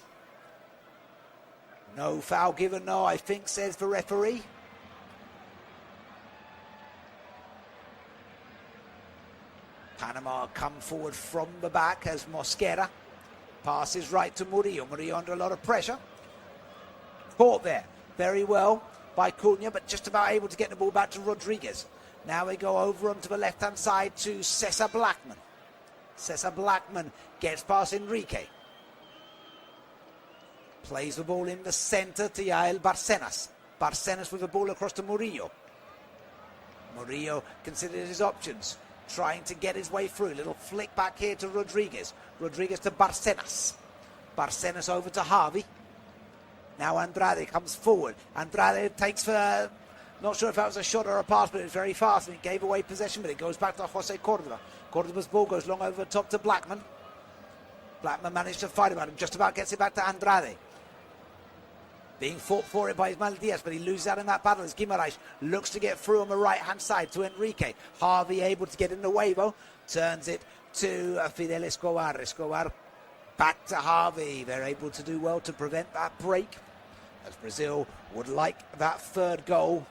No foul given, no, I think, says the referee. Panama come forward from the back as Mosquera passes right to Murillo. Murillo under a lot of pressure. Caught there very well by Cunha, but just about able to get the ball back to Rodriguez. Now they go over onto the left-hand side to Cesar Blackman. Cesar Blackman gets past Enrique. Plays the ball in the centre to Yael Barcenas. Barcenas with the ball across to Murillo. Murillo considers his options, trying to get his way through. Little flick back here to Rodriguez. Rodriguez to Barcenas. Barcenas over to Harvey. Now Andrade comes forward. Andrade takes for... Not sure if that was a shot or a pass, but it was very fast and it gave away possession, but it goes back to Jose Cordova. Cordova's ball goes long over the top to Blackman. Blackman managed to fight about him, just about gets it back to Andrade. Being fought for it by Ismael Diaz, but he loses out in that battle as Guimaraes looks to get through on the right-hand side to Enrique. Harvey able to get in the way, though. Turns it to Fidel Escobar. Escobar back to Harvey. They're able to do well to prevent that break, as Brazil would like that third goal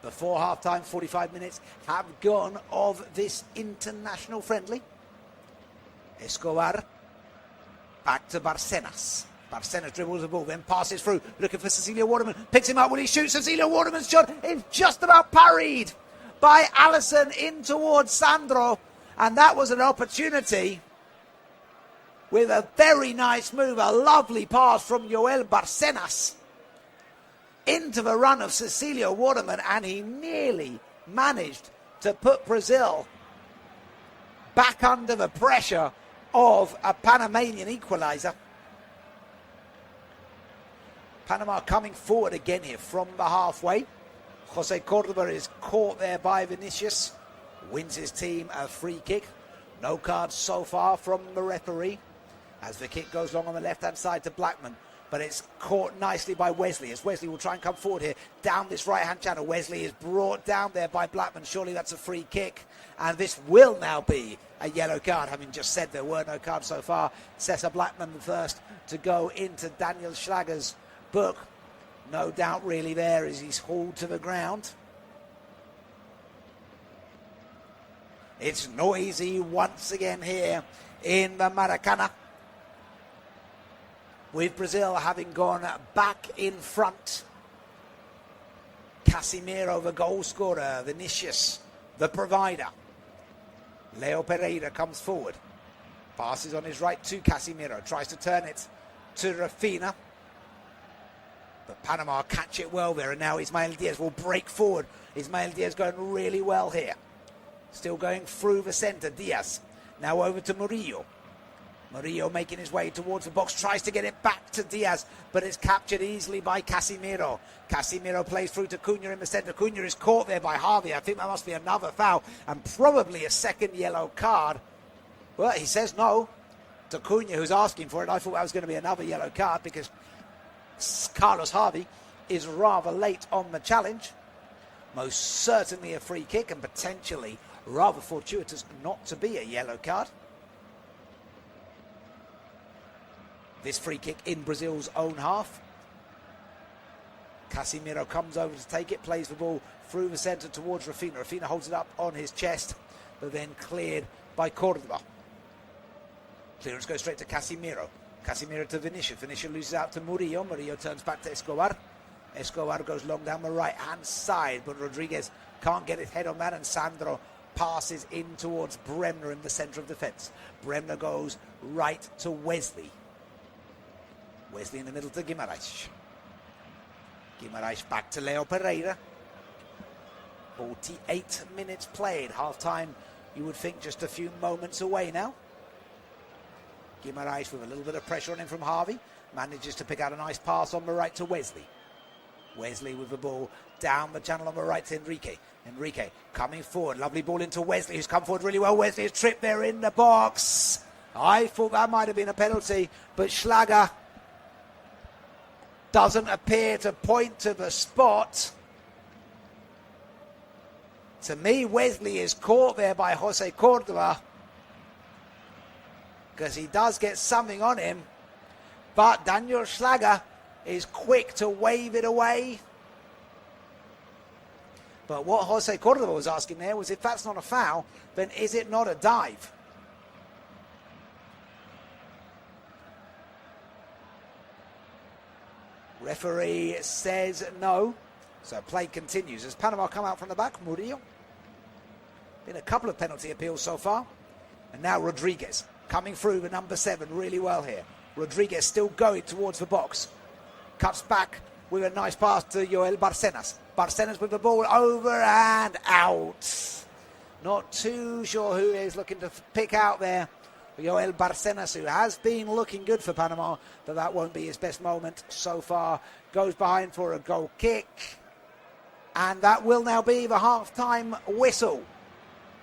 before half-time. 45 minutes have gone of this international friendly. Escobar back to Barcenas. Barcenas dribbles the ball, then passes through, looking for Cecilio Waterman, picks him up, will he shoot? Cecilio Waterman's shot is just about parried by Alisson in towards Sandro, and that was an opportunity with a very nice move, a lovely pass from Joel Barcenas into the run of Cecilio Waterman, and he nearly managed to put Brazil back under the pressure of a Panamanian equaliser. Panama coming forward again here from the halfway. Jose Cordova is caught there by Vinicius. Wins his team a free kick. No cards so far from the referee as the kick goes long on the left-hand side to Blackman. But it's caught nicely by Wesley, as Wesley will try and come forward here down this right-hand channel. Wesley is brought down there by Blackman. Surely that's a free kick. And this will now be a yellow card, having just said there were no cards so far. Cesar Blackman the first to go into Daniel Schlager's book. No doubt really there as he's hauled to the ground. It's noisy once again here in the Maracana, with Brazil having gone back in front. Casimiro, the goal scorer. Vinicius, the provider. Leo Pereira comes forward. Passes on his right to Casimiro. Tries to turn it to Rafina. But Panama catch it well there. And now Ismael Diaz will break forward. Ismael Diaz going really well here. Still going through the centre. Diaz now over to Murillo. Murillo making his way towards the box, tries to get it back to Diaz, but it's captured easily by Casemiro. Casemiro plays through to Cunha in the centre. Cunha is caught there by Harvey. I think that must be another foul and probably a second yellow card. Well, he says no to Cunha, who's asking for it. I thought that was going to be another yellow card because Carlos Harvey is rather late on the challenge. Most certainly a free kick and potentially rather fortuitous not to be a yellow card. This free kick in Brazil's own half. Casemiro comes over to take it, plays the ball through the centre towards Rafinha. Rafinha holds it up on his chest, but then cleared by Cordoba. Clearance goes straight to Casemiro. Casemiro to Vinicius. Vinicius loses out to Murillo. Murillo turns back to Escobar. Escobar goes long down the right-hand side, but Rodriguez can't get his head on that, and Sandro passes in towards Bremner in the centre of defence. Bremner goes right to Wesley. Wesley in the middle to Guimaraes. Guimaraes back to Leo Pereira. 48 minutes played. Half-time, you would think, just a few moments away now. Guimaraes with a little bit of pressure on him from Harvey. Manages to pick out a nice pass on the right to Wesley. Wesley with the ball down the channel on the right to Enrique. Enrique coming forward. Lovely ball into Wesley, who's come forward really well. Wesley is tripped there in the box. I thought that might have been a penalty, but Schlager doesn't appear to point to the spot. To me, Wesley is caught there by Jose Cordoba because he does get something on him, but Daniel Schlager is quick to wave it away. But what Jose Cordoba was asking there was, if that's not a foul, then is it not a dive? Referee says no. So play continues as Panama come out from the back. Murillo. Been a couple of penalty appeals so far. And now Rodriguez coming through the number 7 really well here. Rodriguez still going towards the box. Cuts back with a nice pass to Joel Barcenas. Barcenas with the ball over and out. Not too sure who is looking to pick out there. Joel Barcenas, who has been looking good for Panama, but that won't be his best moment so far. Goes behind for a goal kick. And that will now be the half-time whistle.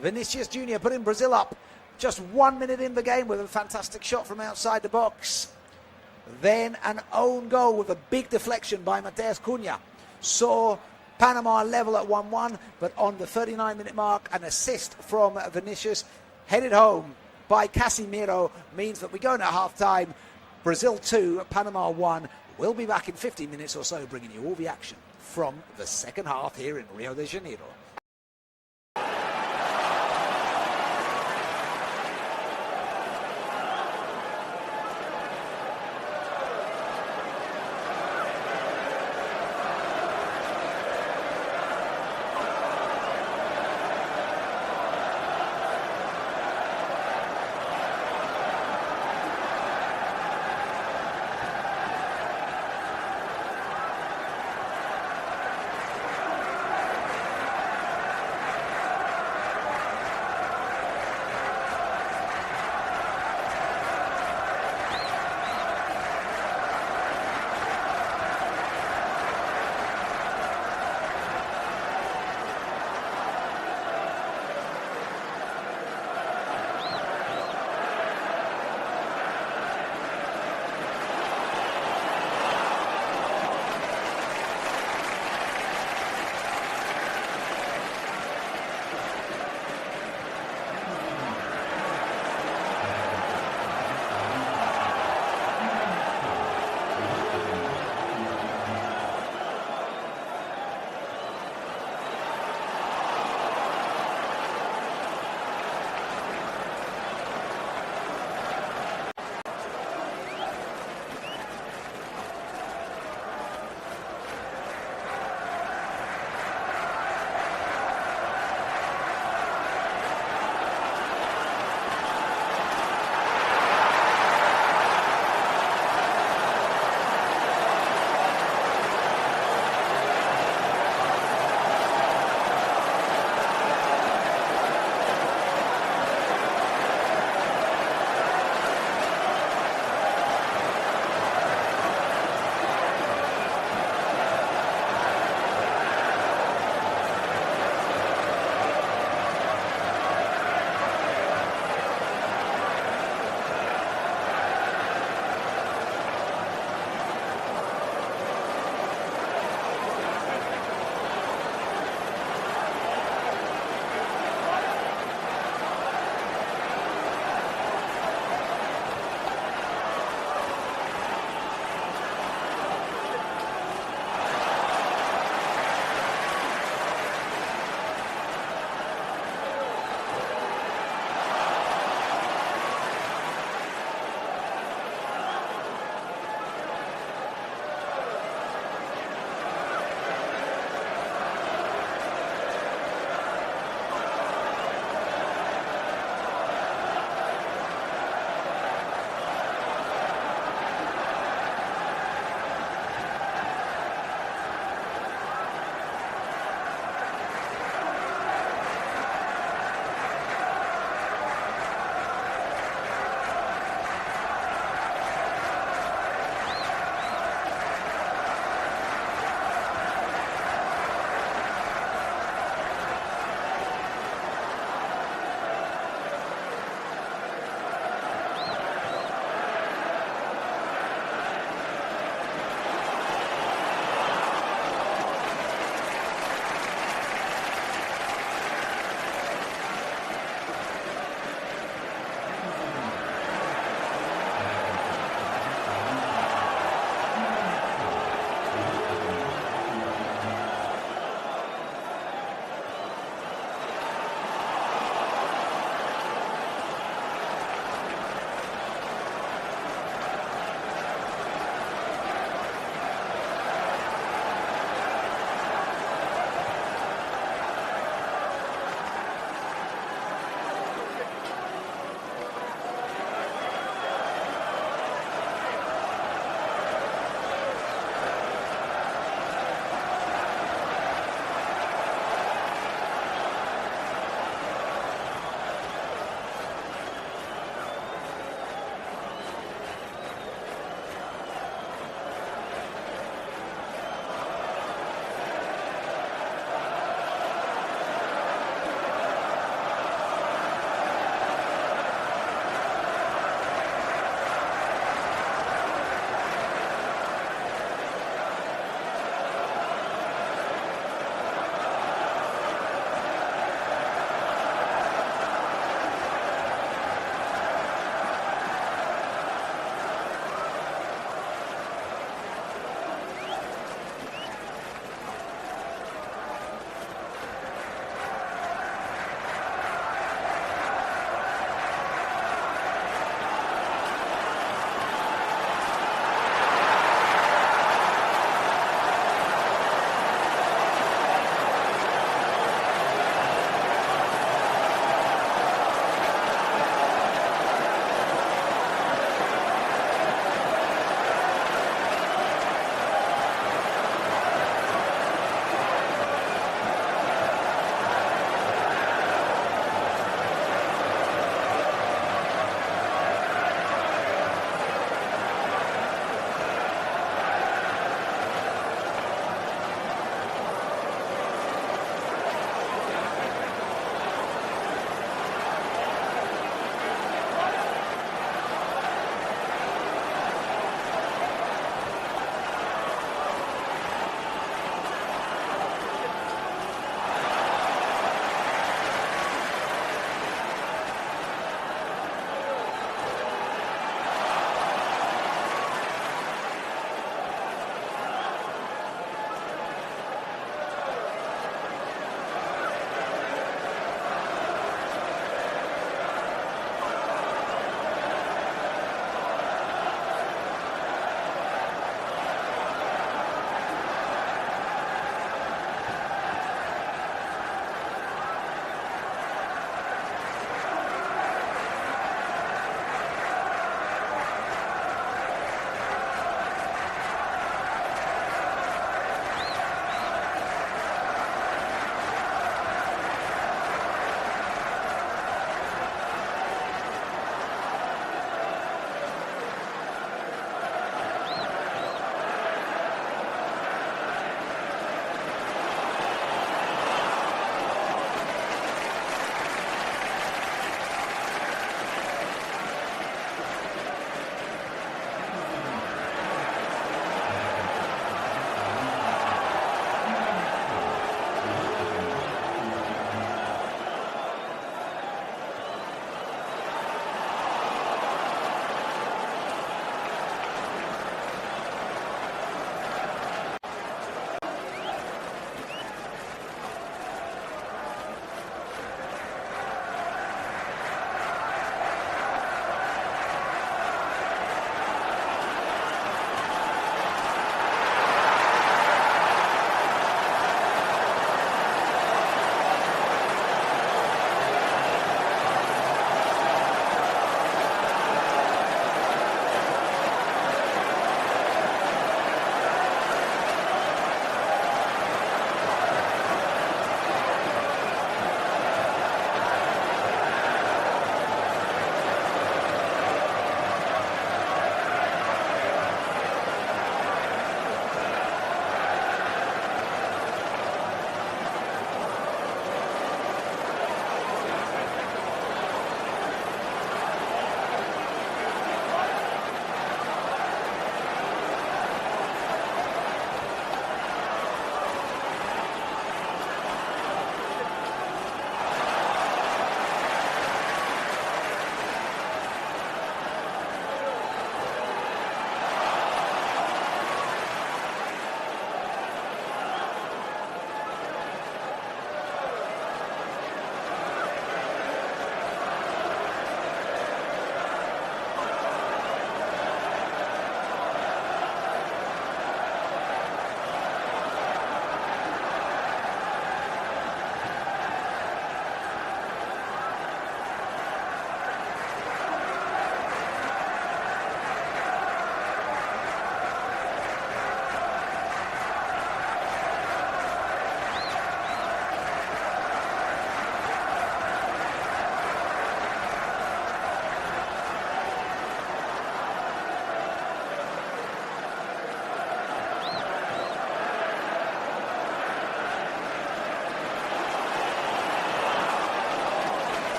Vinicius Jr. putting Brazil up just 1 minute in the game with a fantastic shot from outside the box. Then an own goal with a big deflection by Mateus Cunha. Saw Panama level at 1-1, but on the 39-minute mark, an assist from Vinicius, headed home by Casemiro, means that we go into half-time. Brazil 2, Panama 1. We'll be back in 15 minutes or so, bringing you all the action from the second half here in Rio de Janeiro.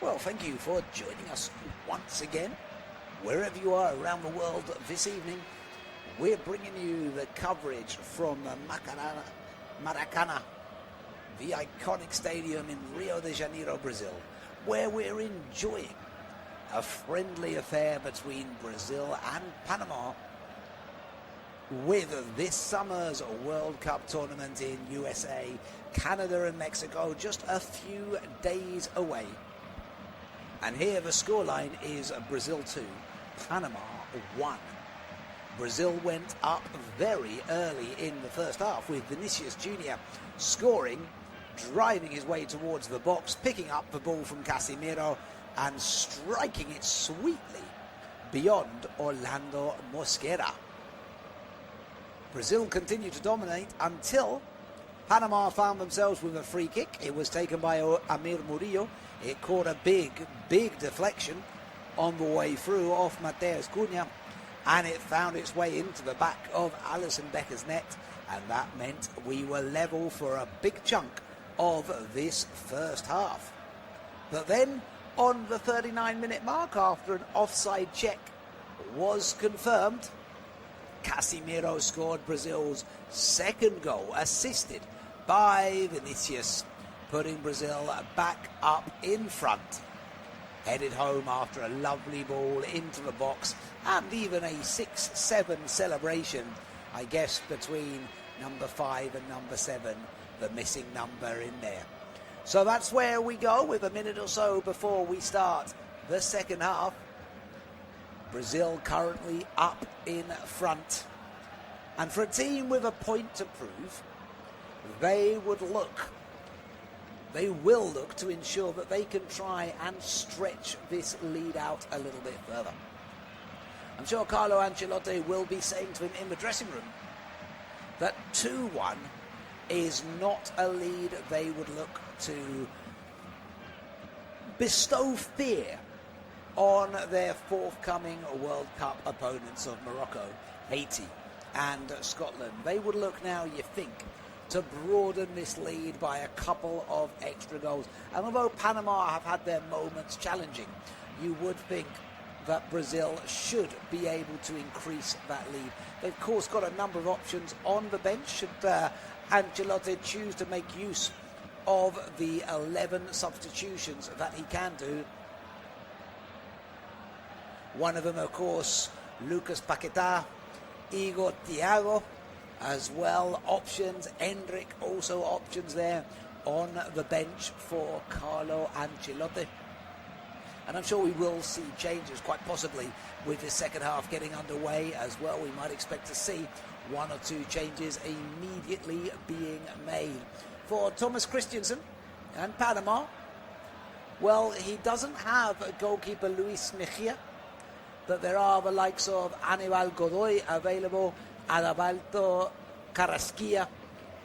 Well, thank you for joining us once again. Wherever you are around the world this evening, we're bringing you the coverage from Maracanã, the iconic stadium in Rio de Janeiro, Brazil, where we're enjoying a friendly affair between Brazil and Panama with this summer's World Cup tournament in USA, Canada and Mexico just a few days away. And here the scoreline is Brazil 2, Panama 1. Brazil went up very early in the first half with Vinicius Jr. scoring, driving his way towards the box, picking up the ball from Casemiro and striking it sweetly beyond Orlando Mosquera. Brazil continued to dominate until Panama found themselves with a free kick. It was taken by Amir Murillo. It caught a big deflection on the way through off Mateus Cunha, and it found its way into the back of Alisson Becker's net, and that meant we were level for a big chunk of this first half. But then, on the 39-minute mark, after an offside check was confirmed, Casemiro scored Brazil's second goal, assisted by Vinicius, putting Brazil back up in front. Headed home after a lovely ball into the box, and even a 6-7 celebration, I guess, between number 5 and number 7, the missing number in there. So that's where we go with a minute or so before we start the second half. Brazil currently up in front. And for a team with a point to prove, they will look to ensure that they can try and stretch this lead out a little bit further. I'm sure Carlo Ancelotti will be saying to him in the dressing room that 2-1 is not a lead they would look to bestow fear on their forthcoming World Cup opponents of Morocco, Haiti and Scotland. They would look now, you think, to broaden this lead by a couple of extra goals. And although Panama have had their moments challenging, you would think that Brazil should be able to increase that lead. They've, of course, got a number of options on the bench should Ancelotti choose to make use of the 11 substitutions that he can do. One of them, of course, Lucas Paquetá, Igor Thiago, as well options. Endrick also options there on the bench for Carlo Ancelotti. And I'm sure we will see changes, quite possibly, with the second half getting underway as well. We might expect to see 1 or 2 changes immediately being made. For Thomas Christiansen and Panama, well, he doesn't have goalkeeper Luis Mejia, but there are the likes of Aníbal Godoy available, Adalberto Carrasquilla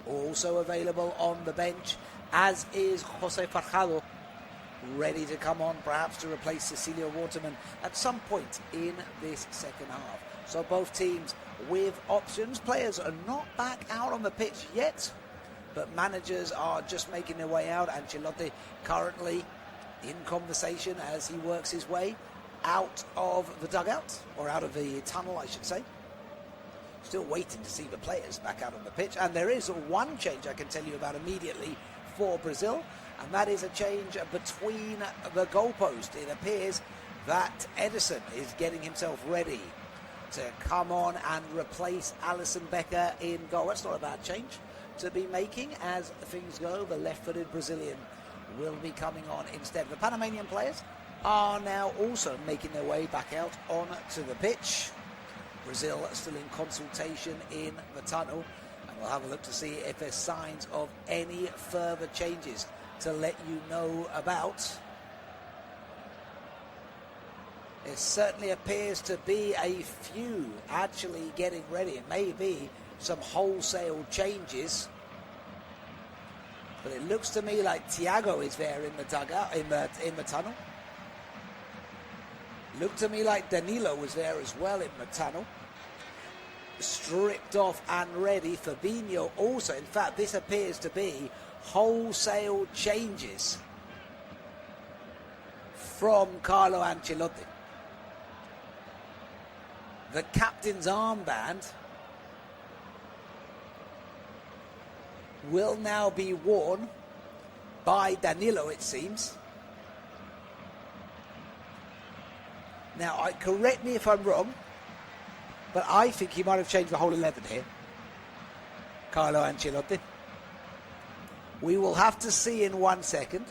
also available on the bench, as is Jose Farjado, ready to come on perhaps to replace Cecilio Waterman at some point in this second half. So both teams with options. Players are not back out on the pitch yet, but managers are just making their way out. Ancelotti currently in conversation as he works his way out of the dugout, or out of the tunnel, I should say. Still waiting to see the players back out on the pitch. And there is one change I can tell you about immediately for Brazil, and that is a change between the goalpost. It appears that Ederson is getting himself ready to come on and replace Alisson Becker in goal. That's not a bad change to be making as things go. The left-footed Brazilian will be coming on instead. The Panamanian players are now also making their way back out onto the pitch. Brazil still in consultation in the tunnel, and we'll have a look to see if there's signs of any further changes to let you know about. It certainly appears to be a few actually getting ready. It may be some wholesale changes, but it looks to me like Thiago is there in the dugout, in the tunnel. Looked to me like Danilo was there as well in the tunnel. Stripped off and ready. Fabinho also. In fact, this appears to be wholesale changes. from Carlo Ancelotti. The captain's armband will now be worn by Danilo, it seems. Now, correct me if I'm wrong, but I think he might have changed the whole 11 here. Carlo Ancelotti. We will have to see in 1 second,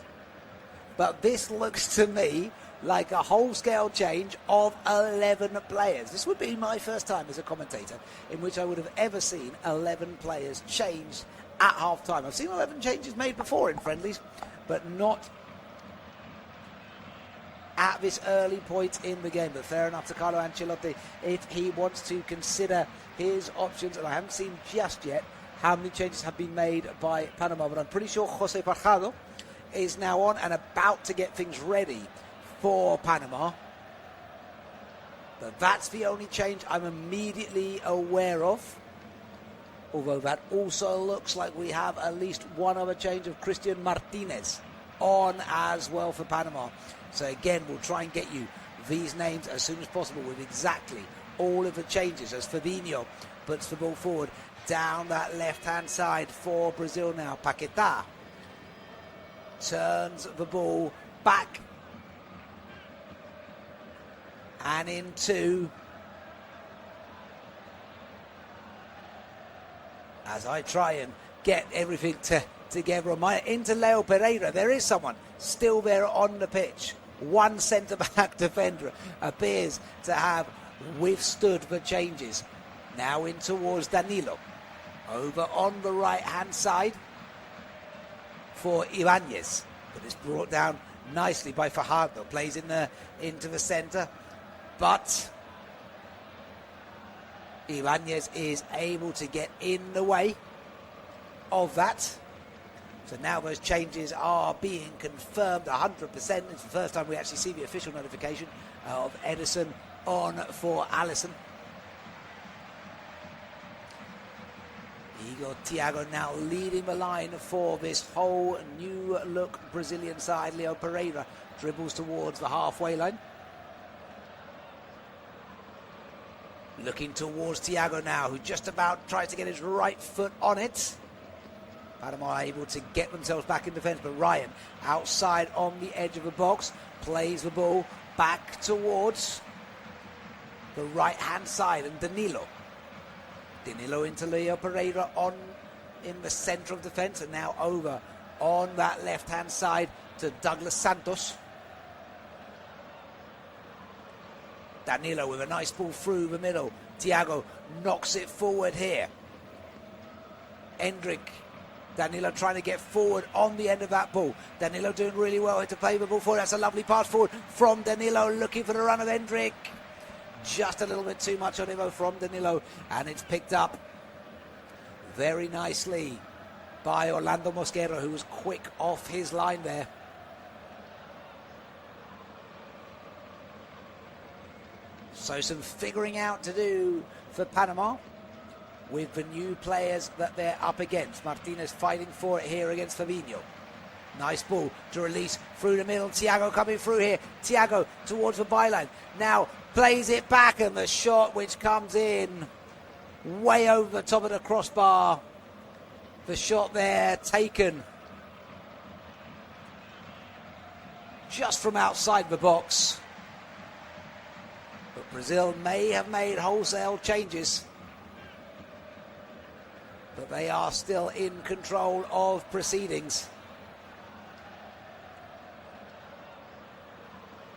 but this looks to me like a whole-scale change of 11 players. This would be my first time as a commentator in which I would have ever seen 11 players changed at half-time. I've seen 11 changes made before in friendlies, but not at this early point in the game. But fair enough to Carlo Ancelotti if he wants to consider his options. And I haven't seen just yet how many changes have been made by Panama, but I'm pretty sure Jose Parjado is now on and about to get things ready for Panama. But that's the only change I'm immediately aware of. Although that also looks like we have at least one other change of Christian Martinez on as well for Panama. So again, we'll try and get you these names as soon as possible with exactly all of the changes as Fabinho puts the ball forward down that left-hand side for Brazil now. Paquetá turns the ball back and into, as I try and get everything together on my, into Leo Pereira. There is someone still there on the pitch. One centre-back defender appears to have withstood the changes. Now in towards Danilo. Over on the right-hand side for Ibanez. But it's brought down nicely by Fajardo. Plays into the centre. But Ibanez is able to get in the way of that. So now those changes are being confirmed 100%. It's the first time we actually see the official notification of Edison on for Alisson. Igor Thiago now leading the line for this whole new look Brazilian side. Leo Pereira dribbles towards the halfway line. Looking towards Thiago now, who just about tries to get his right foot on it. Panama are able to get themselves back in defence, but Ryan outside on the edge of the box plays the ball back towards the right-hand side, and Danilo into Leo Pereira on in the centre of defence, and now over on that left-hand side to Douglas Santos. Danilo with a nice ball through the middle. Thiago knocks it forward here. Endrick. Danilo trying to get forward on the end of that ball. Danilo doing really well here to play the ball forward. That's a lovely pass forward from Danilo, looking for the run of Endrick. Just a little bit too much on him from Danilo, and it's picked up very nicely by Orlando Mosquera, who was quick off his line there. So some figuring out to do for Panama with the new players that they're up against. Martinez fighting for it here against Fabinho. Nice ball to release through the middle. Thiago coming through here. Thiago towards the byline. Now plays it back, and the shot which comes in way over the top of the crossbar. The shot there taken just from outside the box. But Brazil may have made wholesale changes, but they are still in control of proceedings.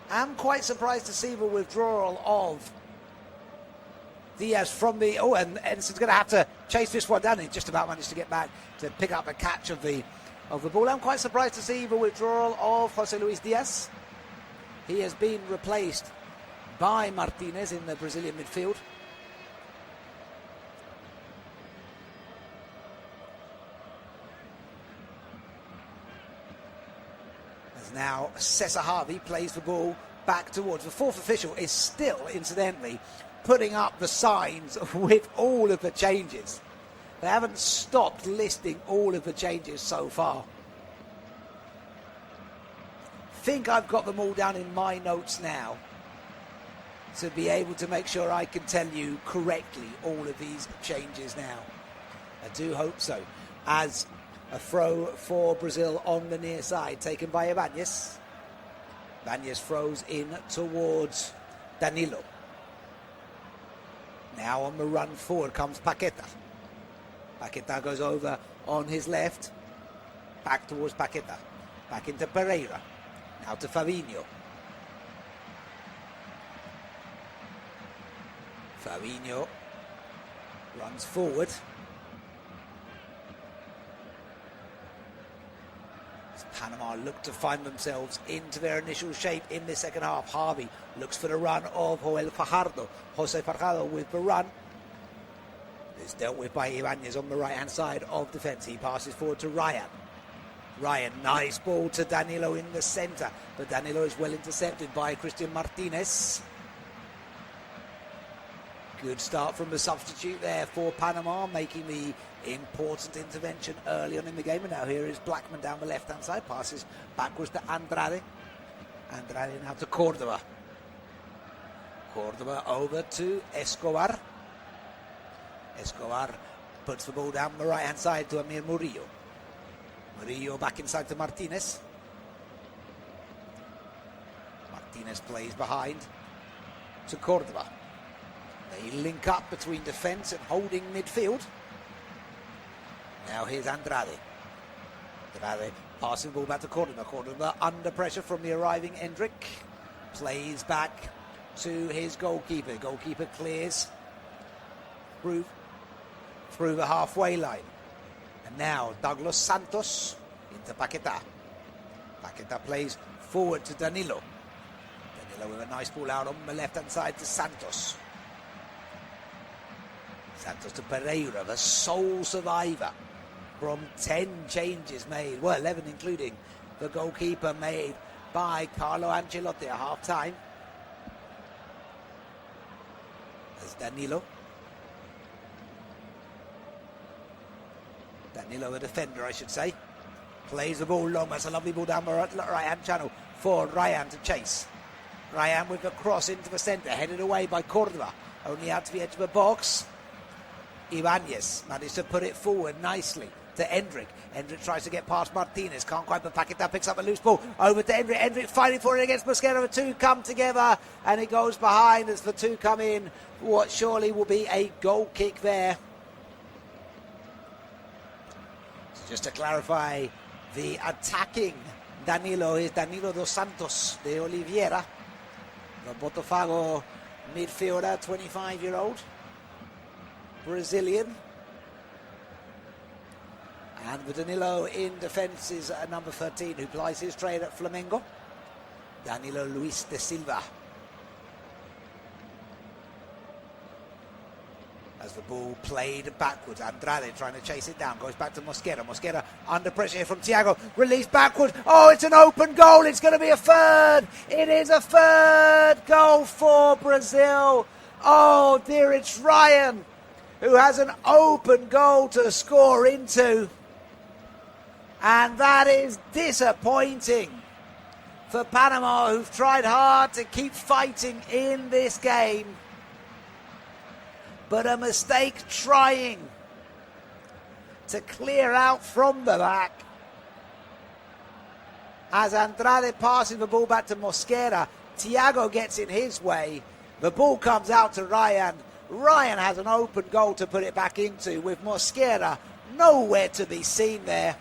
I'm quite surprised to see the withdrawal of Diaz from the... Oh, and Edison's going to have to chase this one down. He just about managed to get back to pick up a catch of the ball. I'm quite surprised to see the withdrawal of Jose Luis Diaz. He has been replaced by Martinez in the Brazilian midfield. As now Cesar Harvey plays the ball back towards. The fourth official is still, incidentally, putting up the signs with all of the changes. They haven't stopped listing all of the changes so far. think I've got them all down in my notes now to be able to make sure I can tell you correctly all of these changes now. I do hope so. As a throw for Brazil on the near side, taken by Ibanez. Ibanez throws in towards Danilo. Now on the run forward comes Paqueta. Paqueta goes over on his left. Back towards Paqueta. Back into Pereira. Now to Fabinho. Fabinho runs forward. As Panama look to find themselves into their initial shape in the second half. Harvey looks for the run of Jose Fajardo with the run. It's dealt with by Ibanez on the right-hand side of defence. He passes forward to Ryan. Ryan, nice ball to Danilo in the centre. But Danilo is well intercepted by Christian Martinez. Good start from the substitute there for Panama, making the important intervention early on in the game. And now here is Blackman down the left-hand side. Passes backwards to Andrade. Andrade now to Córdoba. Córdoba over to Escobar. Escobar puts the ball down the right-hand side to Amir Murillo. Murillo back inside to Martinez. Martinez plays behind to Córdoba. They link up between defence and holding midfield. Now here's Andrade. Andrade passing the ball back to Córdoba. Córdoba under pressure from the arriving Endrick. Plays back to his goalkeeper. Goalkeeper clears through the halfway line. And now Douglas Santos into Paqueta. Paqueta plays forward to Danilo. Danilo with a nice ball out on the left-hand side to Santos. Santos to Pereira, the sole survivor from 10 changes made. Well, 11 including the goalkeeper made by Carlo Ancelotti at half-time. There's Danilo. Danilo, the defender, I should say. Plays the ball long. That's a lovely ball down the right-hand channel for Ryan to chase. Ryan with the cross into the centre, headed away by Córdoba. Only out to the edge of the box. Ibanez managed to put it forward nicely to Endrick. Endrick tries to get past Martinez. Can't quite, but Paqueta picks up a loose ball. Over to Endrick. Endrick fighting for it against Mosquera. The two come together and it goes behind as the two come in. What surely will be a goal kick there. Just to clarify, the attacking Danilo is Danilo dos Santos de Oliveira, the Botafogo midfielder, 25-year-old Brazilian. And the Danilo in defence is number 13, who plies his trade at Flamengo, Danilo Luis de Silva. As the ball played backwards, Andrade trying to chase it down, goes back to Mosquera. Mosquera under pressure here from Thiago, released backwards. Oh, it's an open goal. It's going to be a third. It is a third goal for Brazil. Oh dear, it's Ryan who has an open goal to score into. And that is disappointing for Panama, who've tried hard to keep fighting in this game. But a mistake trying to clear out from the back. As Andrade passing the ball back to Mosquera, Thiago gets in his way. The ball comes out to Ryan. Ryan has an open goal to put it back into, with Mosquera nowhere to be seen there.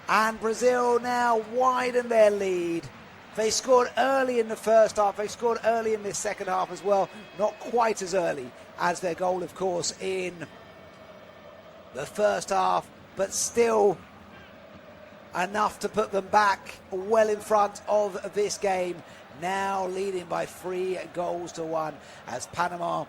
And Brazil now widen their lead. They scored early in the first half. They scored early in this second half as well. Not quite as early as their goal, of course, in the first half, but still enough to put them back well in front of this game. Now leading by 3-1 as Panama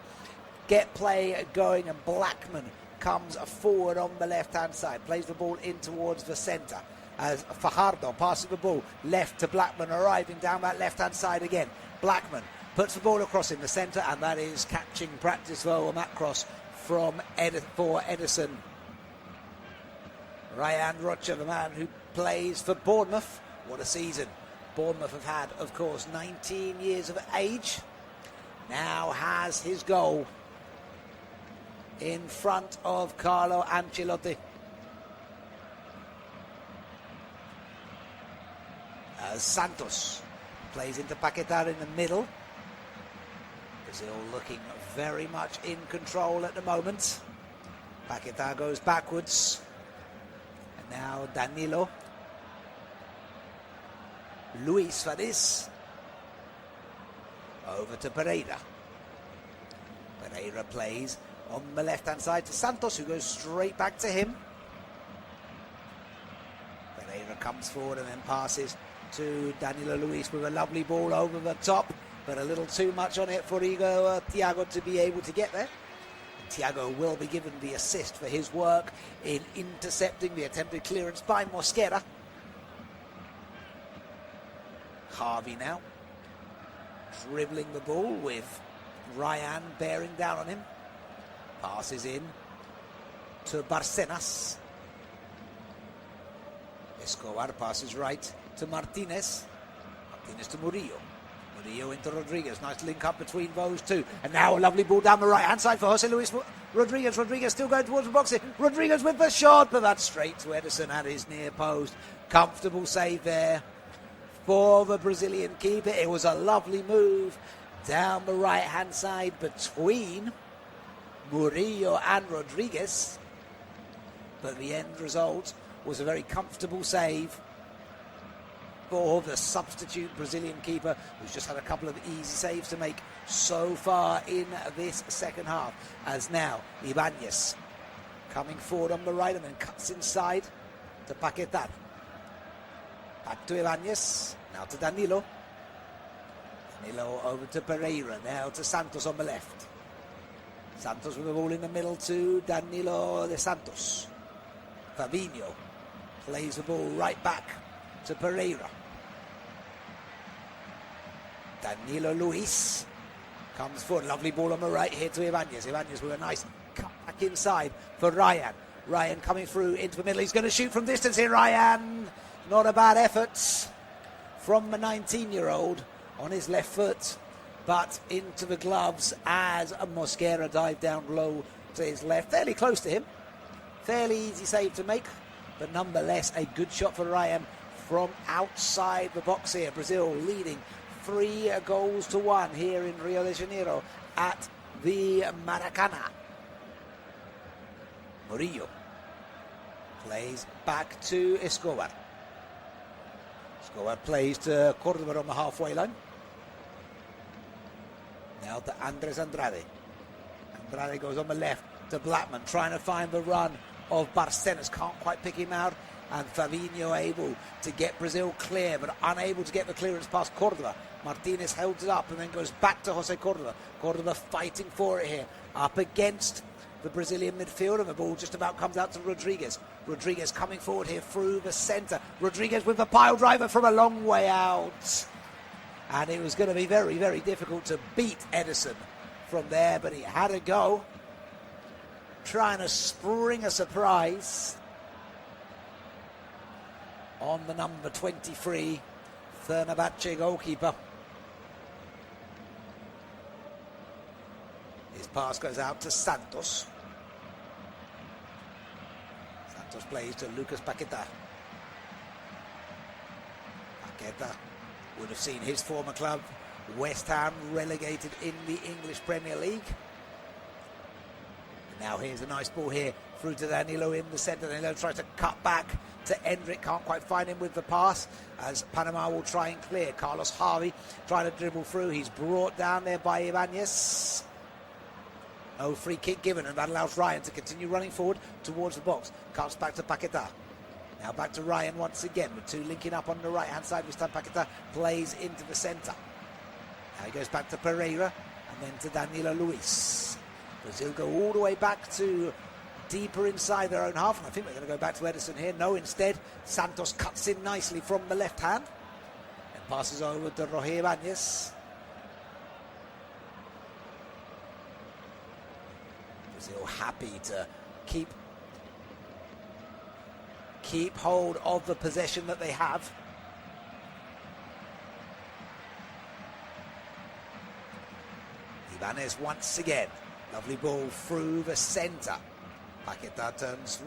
get play going, and Blackman comes forward on the left-hand side, plays the ball in towards the centre. As Fajardo passes the ball left to Blackman, arriving down that left-hand side again. Blackman puts the ball across in the centre, and that is catching practice well on that cross from for Edison. Ryan Rocha, the man who plays for Bournemouth, What a season Bournemouth have had, of course. 19 years of age. Now has his goal in front of Carlo Ancelotti. As Santos plays into Paquetá in the middle. Brazil looking very much in control at the moment. Paquetá goes backwards. And now Danilo. Luis Fariz. Over to Pereira. Pereira plays on the left-hand side to Santos, who goes straight back to him. Pereira comes forward and then passes to Danilo Luis with a lovely ball over the top, but a little too much on it for Thiago to be able to get there. And Thiago will be given the assist for his work in intercepting the attempted clearance by Mosquera. Harvey now dribbling the ball with Ryan bearing down on him. Passes in to Barcenas. Escobar passes right to Martinez. Martinez to Murillo. Murillo into Rodriguez. Nice link up between those two. And now a lovely ball down the right hand side for Jose Luis Rodriguez. Rodriguez still going towards the box here. Rodriguez with the shot, but that's straight to Ederson at his near post. Comfortable save there for the Brazilian keeper. It was a lovely move down the right hand side between Murillo and Rodriguez, but the end result was a very comfortable save for the substitute Brazilian keeper, who's just had a couple of easy saves to make so far in this second half. As now Ibanez coming forward on the right and then cuts inside to Paquetá. Back to Ibanez, now to Danilo. Danilo over to Pereira, now to Santos on the left. Santos with the ball in the middle to Danilo de Santos. Fabinho plays the ball right back to Pereira. Danilo Luis comes forward. Lovely ball on the right here to Ibanez. Ibanez with a nice cut back inside for Ryan. Ryan coming through into the middle. He's going to shoot from distance here, Ryan. Not a bad effort from the 19-year-old on his left foot, but into the gloves as Mosquera dived down low to his left. Fairly close to him. Fairly easy save to make, but nonetheless a good shot for Ryan from outside the box here. Brazil leading 3-1 here in Rio de Janeiro at the Maracanã. Murillo plays back to Escobar. Escobar plays to Cordoba on the halfway line. Now to Andres Andrade. Andrade goes on the left to Blackman, trying to find the run of Barcenas. Can't quite pick him out. And Fabinho able to get Brazil clear, but unable to get the clearance past Cordoba. Martinez holds it up and then goes back to Jose Cordoba. Cordoba fighting for it here. Up against the Brazilian midfield, and the ball just about comes out to Rodriguez. Rodriguez coming forward here through the centre. Rodriguez with the pile driver from a long way out. And it was going to be very, very difficult to beat Ederson from there, but he had a go. Trying to spring a surprise on the number 23, Fenerbahce goalkeeper. His pass goes out to Santos. Santos plays to Lucas Paquetá. Paquetá would have seen his former club, West Ham, relegated in the English Premier League. And now here's a nice ball here through to Danilo in the centre. Danilo tries to cut back to Endrick, can't quite find him with the pass as Panama will try and clear. Carlos Harvey trying to dribble through. He's brought down there by Ibanez. No free kick given, and that allows Ryan to continue running forward towards the box. Cuts back to Paquetá. Now back to Ryan once again, with two linking up on the right hand side. This time Paquetá plays into the centre. Now he goes back to Pereira and then to Danilo Luis. Brazil go all the way back to deeper inside their own half, and I think they're going to go back to Ederson here. No, instead Santos cuts in nicely from the left hand and passes over to Roger Ibanez. Brazil happy to keep hold of the possession that they have. Ibanez once again. Lovely ball through the centre. Paquetá turns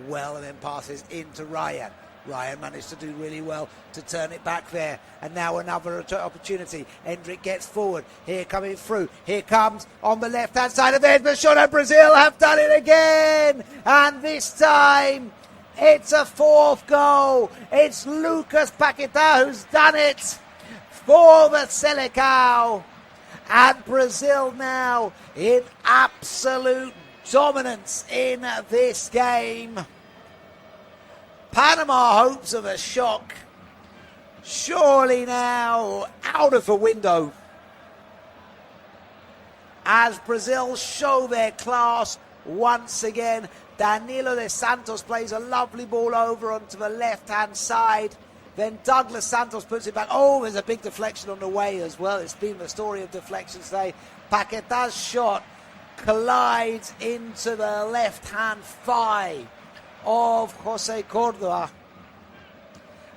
well and then passes into Ryan. Ryan managed to do really well to turn it back there. And now another opportunity. Hendrick gets forward. Here coming through. Here comes on the left-hand side of it. But Brazil have done it again. And this time it's a fourth goal. It's Lucas Paquetá who's done it for the Selecao. And Brazil now in absolute dominance in this game. Panama hopes of a shock. Surely now out of the window. As Brazil show their class once again. Danilo de Santos plays a lovely ball over onto the left-hand side. Then Douglas Santos puts it back. Oh, there's a big deflection on the way as well. It's been the story of deflections today. Paquetá's shot collides into the left-hand thigh of Jose Córdoba.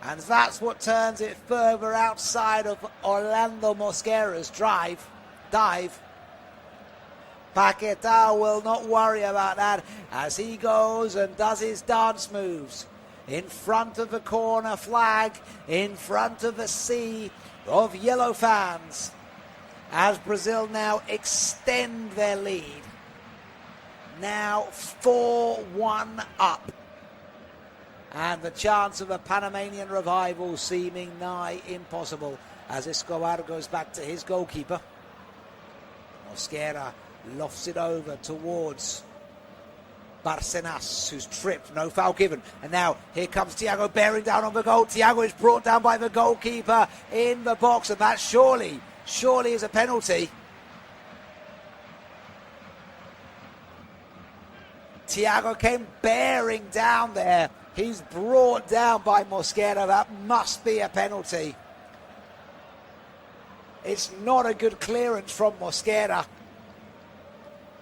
And that's what turns it further outside of Orlando Mosquera's dive. Paquetá will not worry about that as he goes and does his dance moves in front of the corner flag, in front of a sea of yellow fans, as Brazil now extend their lead. Now 4-1 up. And the chance of a Panamanian revival seeming nigh impossible as Escobar goes back to his goalkeeper. Mosquera lofts it over towards Barcenas, who's tripped, no foul given. And now here comes Thiago bearing down on the goal. Thiago is brought down by the goalkeeper in the box, and that surely is a penalty. Thiago came bearing down there. He's brought down by Mosquera. That must be a penalty. It's not a good clearance from Mosquera.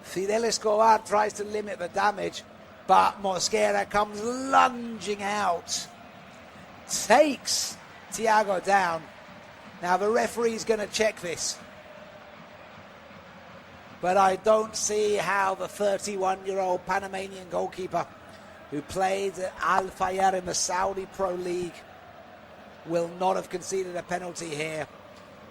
Fidel Escobar tries to limit the damage, but Mosquera comes lunging out, takes Thiago down. Now the referee's going to check this, but I don't see how the 31-year-old Panamanian goalkeeper who played at Al Fayar in the Saudi Pro League will not have conceded a penalty here.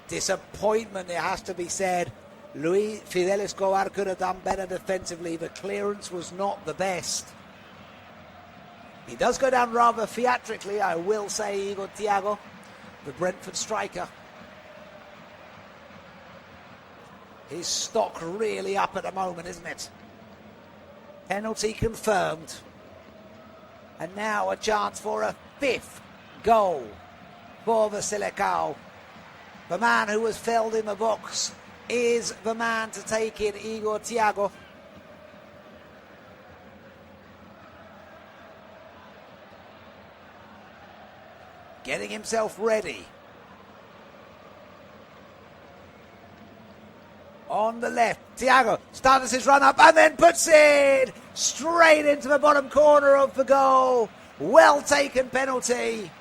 Disappointment, it has to be said. Fidel Escobar could have done better defensively. The clearance was not the best. He does go down rather theatrically, I will say, Igor Thiago, the Brentford striker. His stock really up at the moment, isn't it? Penalty confirmed. And now a chance for a fifth goal for the Selecao. The man who was felled in the box is the man to take it, Igor Thiago. Getting himself ready. On the left, Thiago starts his run up and then puts it straight into the bottom corner of the goal. Well taken penalty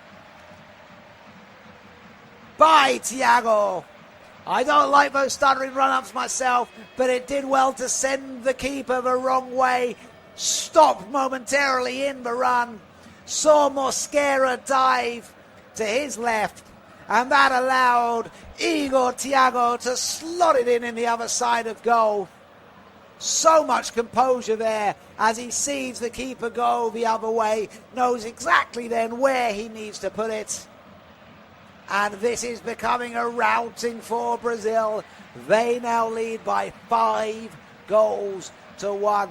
by Thiago. I don't like those stuttering run-ups myself, but it did well to send the keeper the wrong way. Stopped momentarily in the run. Saw Mosquera dive to his left, and that allowed Igor Thiago to slot it in the other side of goal. So much composure there as he sees the keeper go the other way, knows exactly then where he needs to put it. And this is becoming a routing for Brazil. They now lead by 5-1.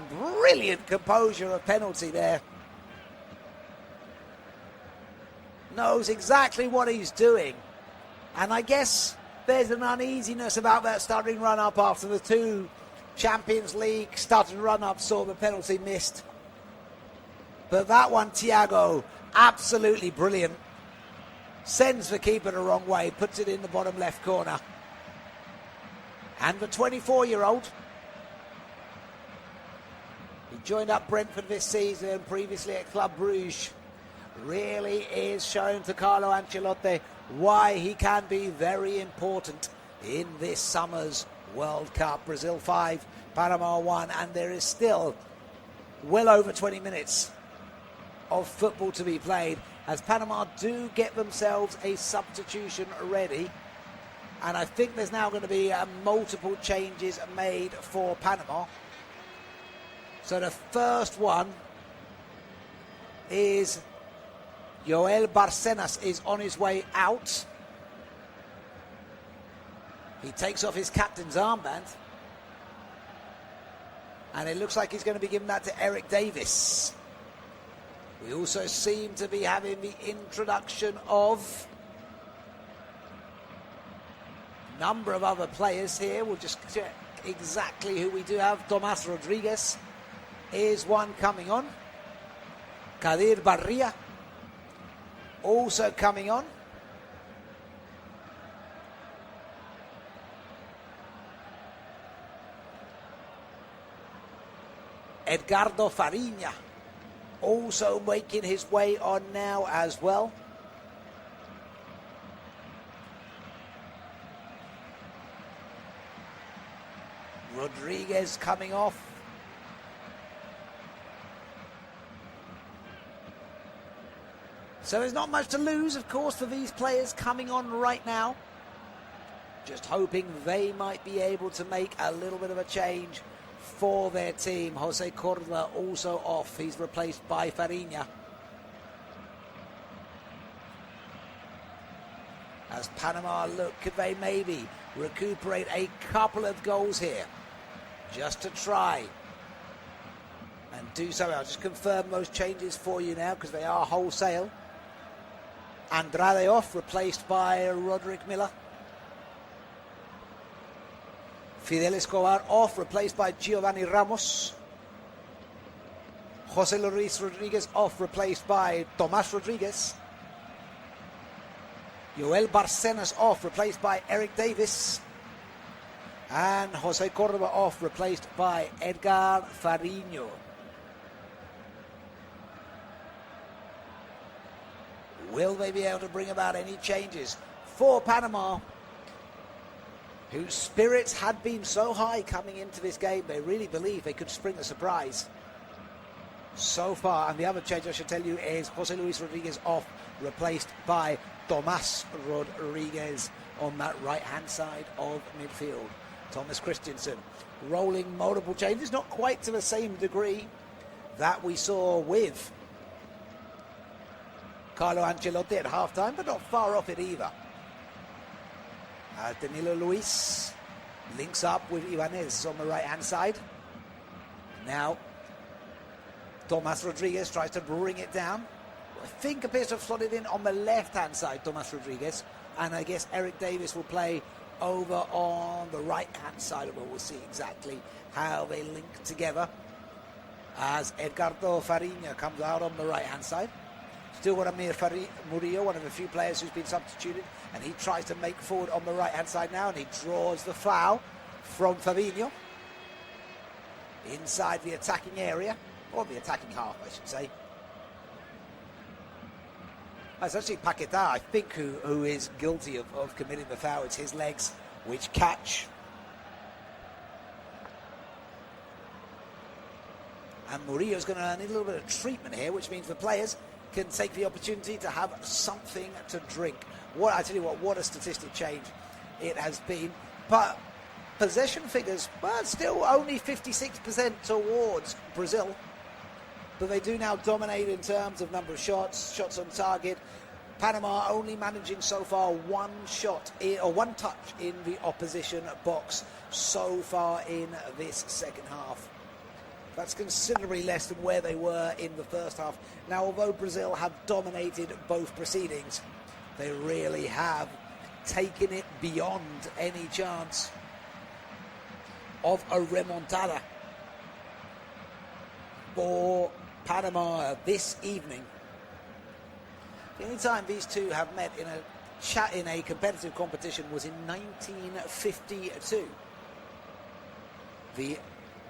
Brilliant composure of penalty there. Knows exactly what he's doing. And I guess there's an uneasiness about that stuttering run-up after the two Champions League stuttering run-ups saw the penalty missed. But that one, Thiago, absolutely brilliant. Sends the keeper the wrong way, puts it in the bottom left corner. And the 24-year-old, he joined up Brentford this season, previously at Club Brugge, really is showing to Carlo Ancelotti why he can be very important in this summer's World Cup. Brazil 5, Panama 1, and there is still well over 20 minutes of football to be played as Panama do get themselves a substitution ready. And I think there's now going to be multiple changes made for Panama. So the first one is Joel Barcenas is on his way out. He takes off his captain's armband. And it looks like he's going to be giving that to Eric Davis. We also seem to be having the introduction of a number of other players here. We'll just check exactly who we do have. Tomas Rodriguez is one coming on. Kadir Barria also coming on. Edgardo Farinha also making his way on now as well. Rodriguez coming off. So there's not much to lose, of course, for these players coming on right now. Just hoping they might be able to make a little bit of a change for their team. Jose Cordoba also off. He's replaced by Farinha. As Panama look, could they maybe recuperate a couple of goals here? Just to try and do something. I'll just confirm those changes for you now because they are wholesale. Andrade off, replaced by Roderick Miller. Fidel Escobar off, replaced by Giovanni Ramos. Jose Luis Rodriguez off, replaced by Tomas Rodriguez. Joel Barcenas off, replaced by Eric Davis. And Jose Cordoba off, replaced by Edgar Farinha. Will they be able to bring about any changes for Panama, whose spirits had been so high coming into this game? They really believe they could spring a surprise so far. And the other change I should tell you is Jose Luis Rodriguez off, replaced by Tomas Rodriguez on that right-hand side of midfield. Thomas Christensen rolling multiple changes, not quite to the same degree that we saw with Carlo Ancelotti at halftime, but not far off it either. Danilo Luis links up with Ibanez on the right-hand side. Now, Tomas Rodriguez tries to bring it down. I think appears to have slotted in on the left-hand side, Tomas Rodriguez. And I guess Eric Davis will play over on the right-hand side of it. We'll see exactly how they link together as Edgardo Farinha comes out on the right-hand side. Still got Amir Murillo, one of the few players who's been substituted, and he tries to make forward on the right-hand side now, and he draws the foul from Fabinho inside the attacking area, or the attacking half, I should say. It's actually Paquetá, I think, who is guilty of committing the foul. It's his legs which catch. And Murillo's going to need a little bit of treatment here, which means the players can take the opportunity to have something to drink. I tell you what a statistic change it has been. But possession figures, well, still only 56% towards Brazil. But they do now dominate in terms of number of shots on target. Panama only managing so far one touch in the opposition box so far in this second half. That's considerably less than where they were in the first half. Now, although Brazil have dominated both proceedings, they really have taken it beyond any chance of a remontada for Panama this evening. The only time these two have met in a competitive competition was in 1952. The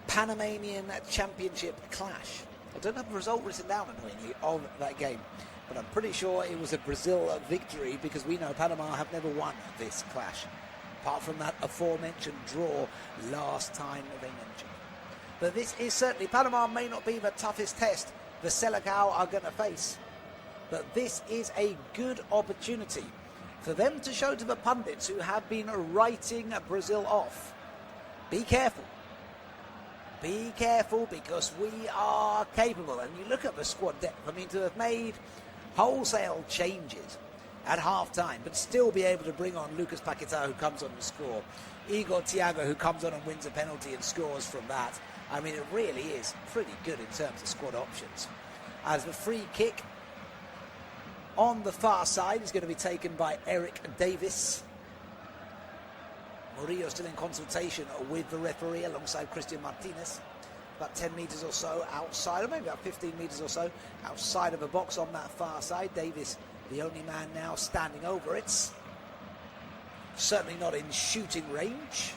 Panamanian Championship clash. I don't have the result written down, annoyingly, of that game, but I'm pretty sure it was a Brazil victory because we know Panama have never won this clash. apart from that aforementioned draw last time they mentioned. But this is certainly, Panama may not be the toughest test the Selecao are going to face, but this is a good opportunity for them to show to the pundits who have been writing Brazil off, be careful. Be careful, because we are capable. And you look at the squad depth, I mean, to have made wholesale changes at half-time, but still be able to bring on Lucas Paquetá, who comes on and score. Igor Thiago, who comes on and wins a penalty and scores from that. I mean, it really is pretty good in terms of squad options. As the free kick on the far side is going to be taken by Eric Davis. Murillo still in consultation with the referee alongside Christian Martinez. About 10 metres or so outside, or maybe about 15 metres or so outside of the box on that far side. Davis, the only man now standing over it. Certainly not in shooting range.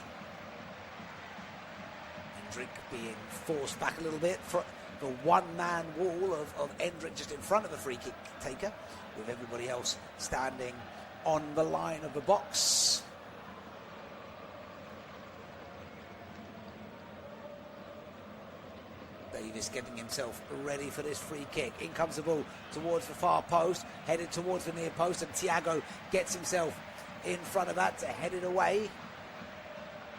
Endrick being forced back a little bit for the one-man wall of Endrick just in front of the free kick taker, with everybody else standing on the line of the box. Davis getting himself ready for this free kick. In comes the ball towards the far post, headed towards the near post, and Thiago gets himself in front of that to head it away.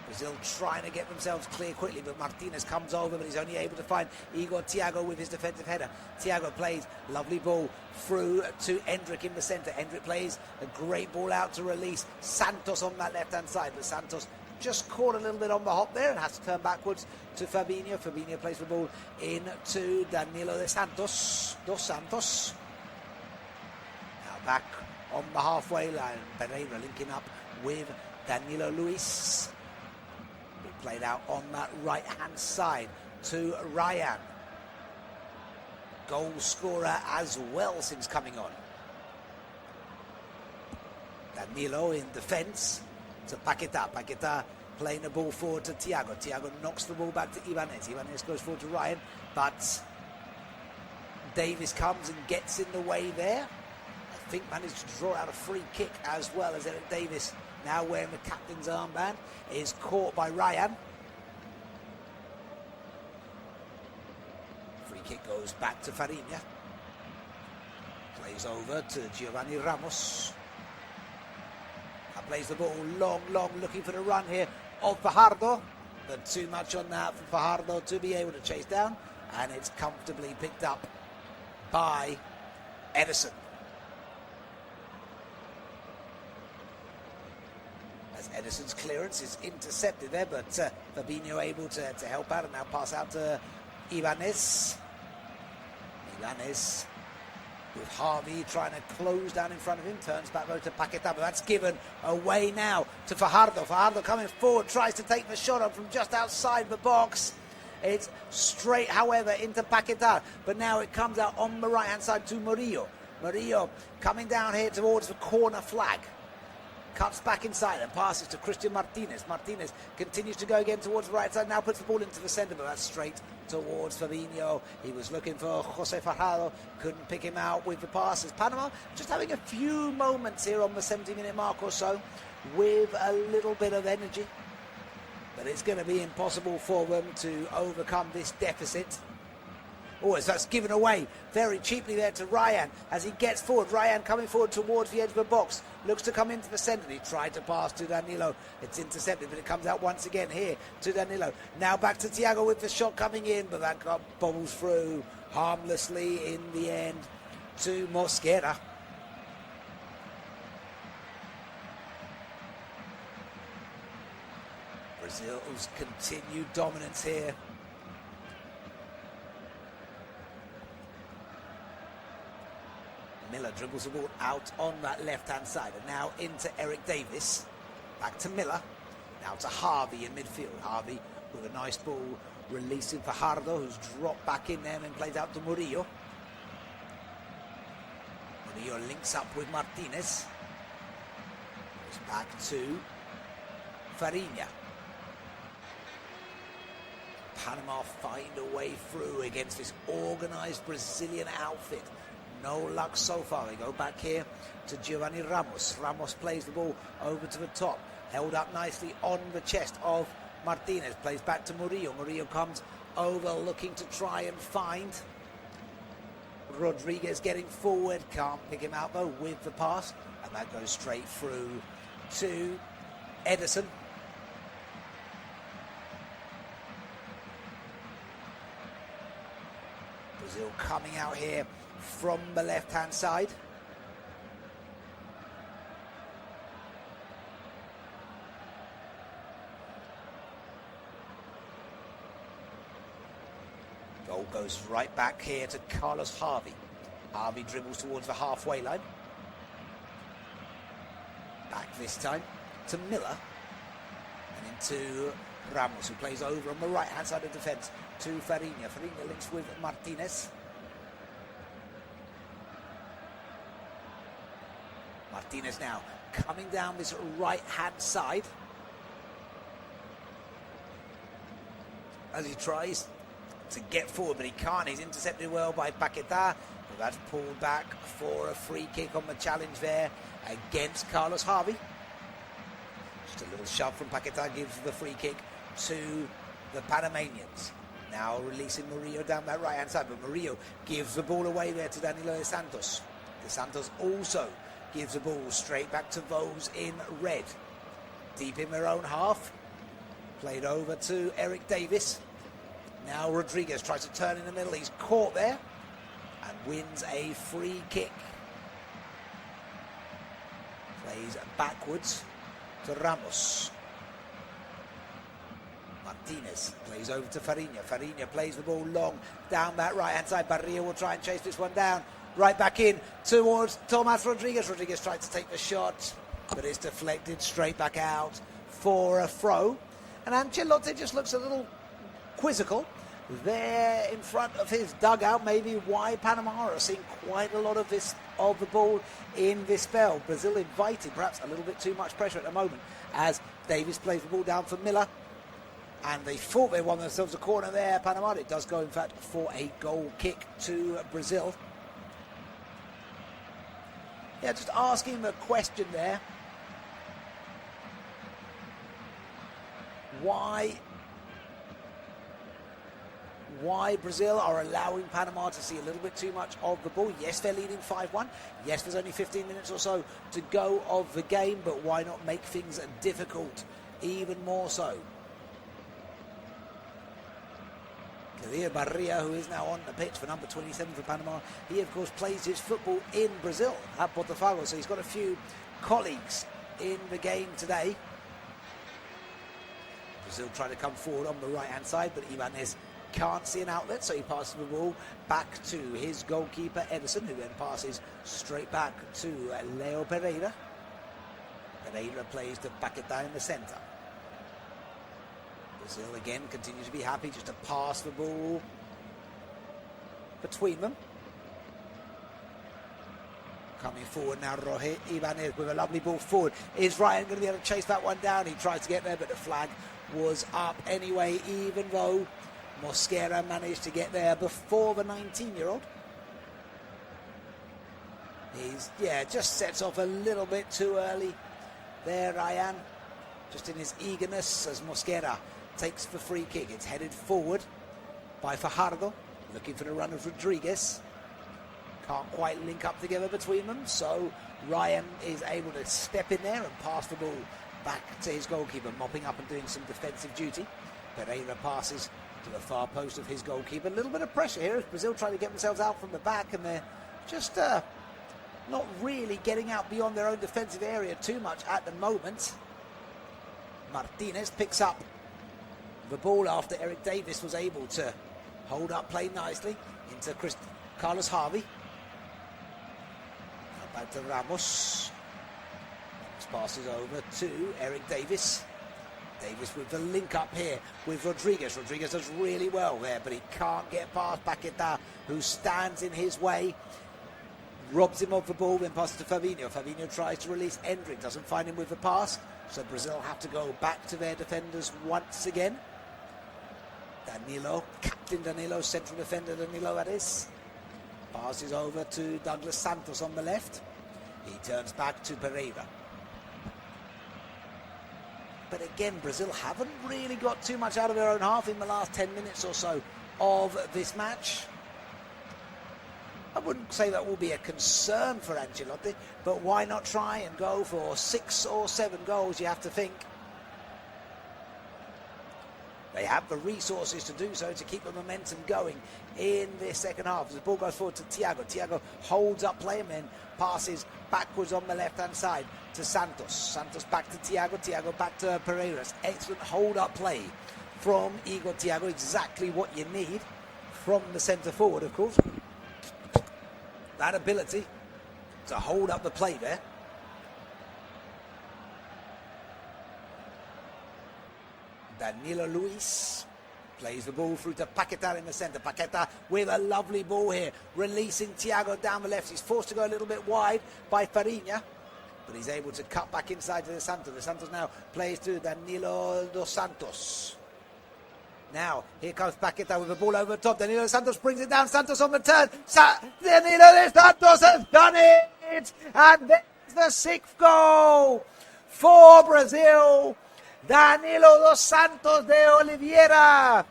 Brazil trying to get themselves clear quickly, but Martinez comes over, but he's only able to find Igor Thiago with his defensive header. Thiago plays, lovely ball through to Endrick in the centre. Endrick plays a great ball out to release Santos on that left-hand side, but Santos just caught a little bit on the hop there and has to turn backwards to Fabinho. Fabinho plays the ball into Danilo dos Santos. Now back on the halfway line. Pereira linking up with Danilo Luis. Ball played out on that right-hand side to Ryan. Goal scorer as well since coming on. Danilo in defence to Paquetá. Paquetá playing the ball forward to Thiago. Thiago knocks the ball back to Ibanez. Ibanez goes forward to Ryan, but Davis comes and gets in the way there. I think managed to draw out a free kick as well, as Eric Davis, now wearing the captain's armband, is caught by Ryan. Free kick goes back to Farinha. Plays over to Giovanni Ramos. Plays the ball long, looking for the run here of Fajardo, but too much on that for Fajardo to be able to chase down, and it's comfortably picked up by Edison. As Edison's clearance is intercepted there, but Fabinho able to help out, and now pass out to Ibanez. Ibanez with Harvey trying to close down in front of him, turns back over to Paquetá, but that's given away now to Fajardo. Fajardo coming forward, tries to take the shot on from just outside the box. It's straight, however, into Paquetá, but now it comes out on the right-hand side to Murillo. Murillo coming down here towards the corner flag. Cuts back inside and passes to Christian Martinez. Martinez continues to go again towards the right side, now puts the ball into the centre, but that's straight towards Fabinho. He was looking for Jose Fajardo, couldn't pick him out with the passes. Panama just having a few moments here on the 70-minute mark or so with a little bit of energy, but it's going to be impossible for them to overcome this deficit. Oh, as that's given away very cheaply there to Ryan as he gets forward. Ryan coming forward towards the edge of the box. Looks to come into the centre. He tried to pass to Danilo. It's intercepted, but it comes out once again here to Danilo. Now back to Thiago with the shot coming in, but that bobbles through harmlessly in the end to Mosquera. Brazil's continued dominance here. Miller dribbles the ball out on that left-hand side, and now into Eric Davis. Back to Miller. Now to Harvey in midfield. Harvey with a nice ball releasing Fajardo, who's dropped back in there and plays out to Murillo. Murillo links up with Martinez. Goes back to Farinha. Panama find a way through against this organised Brazilian outfit. No luck so far. They go back here to Giovanni Ramos. Ramos plays the ball over to the top. held up nicely on the chest of Martinez. Plays back to Murillo. Murillo comes over looking to try and find Rodriguez, getting forward. Can't pick him out though with the pass. And that goes straight through to Ederson. Brazil coming out here from the left-hand side. Goal goes right back here to Carlos Harvey. Harvey dribbles towards the halfway line. Back this time to Miller. And into Ramos, who plays over on the right-hand side of defence to Farinha. Farinha links with Martinez. Martinez now coming down this right-hand side as he tries to get forward, but he can't. He's intercepted well by Paquetá, but that's pulled back for a free kick on the challenge there against Carlos Harvey. Just a little shove from Paquetá gives the free kick to the Panamanians. Now releasing Murillo down that right-hand side, but Murillo gives the ball away there to Danilo de Santos. De Santos also gives the ball straight back to those in red. Deep in their own half. Played over to Eric Davis. Now Rodriguez tries to turn in the middle. He's caught there and wins a free kick. Plays backwards to Ramos. Martinez plays over to Farinha. Farinha plays the ball long down that right-hand side. Barria will try and chase this one down. Right back in towards Tomas Rodriguez. Rodriguez tried to take the shot, but it's deflected straight back out for a throw. And Ancelotti just looks a little quizzical there in front of his dugout. Maybe why Panama are seeing quite a lot of the ball in this spell. Brazil inviting perhaps a little bit too much pressure at the moment as Davis plays the ball down for Miller. And they thought they won themselves a corner there, Panama. It does go, in fact, for a goal kick to Brazil. Yeah, just asking the question there. Why Brazil are allowing Panama to see a little bit too much of the ball. Yes, they're leading 5-1. Yes, there's only 15 minutes or so to go of the game, but why not make things difficult even more so? Kadir Barria, who is now on the pitch for number 27 for Panama, he of course plays his football in Brazil at Botafogo, so he's got a few colleagues in the game today. Brazil trying to come forward on the right-hand side, but Ibanez can't see an outlet, so he passes the ball back to his goalkeeper Ederson, who then passes straight back to Leo Pereira. Pereira plays to Paquetá in the centre. Brazil again continue to be happy just to pass the ball between them. Coming forward now, Roger Ibanez with a lovely ball forward. Is Ryan going to be able to chase that one down? He tried to get there, but the flag was up anyway, even though Mosquera managed to get there before the 19-year-old. He's, just sets off a little bit too early there, Ryan. Just in his eagerness as Mosquera takes the free kick. It's headed forward by Fajardo, looking for the run of Rodriguez. Can't quite link up together between them, so Ryan is able to step in there and pass the ball back to his goalkeeper, mopping up and doing some defensive duty. Pereira passes to the far post of his goalkeeper. A little bit of pressure here as Brazil trying to get themselves out from the back, and they're just not really getting out beyond their own defensive area too much at the moment. Martinez picks up the ball after Eric Davis was able to hold up play nicely into Carlos Harvey. Now back to Ramos. Passes over to Eric Davis. Davis with the link up here with Rodriguez. Rodriguez does really well there, but he can't get past Paquetá, who stands in his way. Robs him of the ball, then passes to Fabinho. Fabinho tries to release Endrick, doesn't find him with the pass, so Brazil have to go back to their defenders once again. Danilo, Captain Danilo, central defender Danilo that is. Passes over to Douglas Santos on the left. He turns back to Pereira. But again, Brazil haven't really got too much out of their own half in the last 10 minutes or so of this match. I wouldn't say that will be a concern for Ancelotti, but why not try and go for 6 or 7 goals, you have to think. They have the resources to do so, to keep the momentum going in this second half. As the ball goes forward to Thiago. Thiago holds up play and then passes backwards on the left-hand side to Santos. Santos back to Thiago. Thiago back to Pereiras. Excellent hold-up play from Igor Thiago. Exactly what you need from the centre-forward, of course. That ability to hold up the play there. Danilo Luis plays the ball through to Paquetá in the centre. Paquetá with a lovely ball here, releasing Thiago down the left. He's forced to go a little bit wide by Farinha, but he's able to cut back inside to the Santos. The Santos now plays to Danilo dos Santos. Now, here comes Paquetá with the ball over the top. Danilo dos Santos brings it down. Santos on the turn. Danilo dos Santos has done it! And there's the 6th goal for Brazil. Danilo dos Santos de Oliveira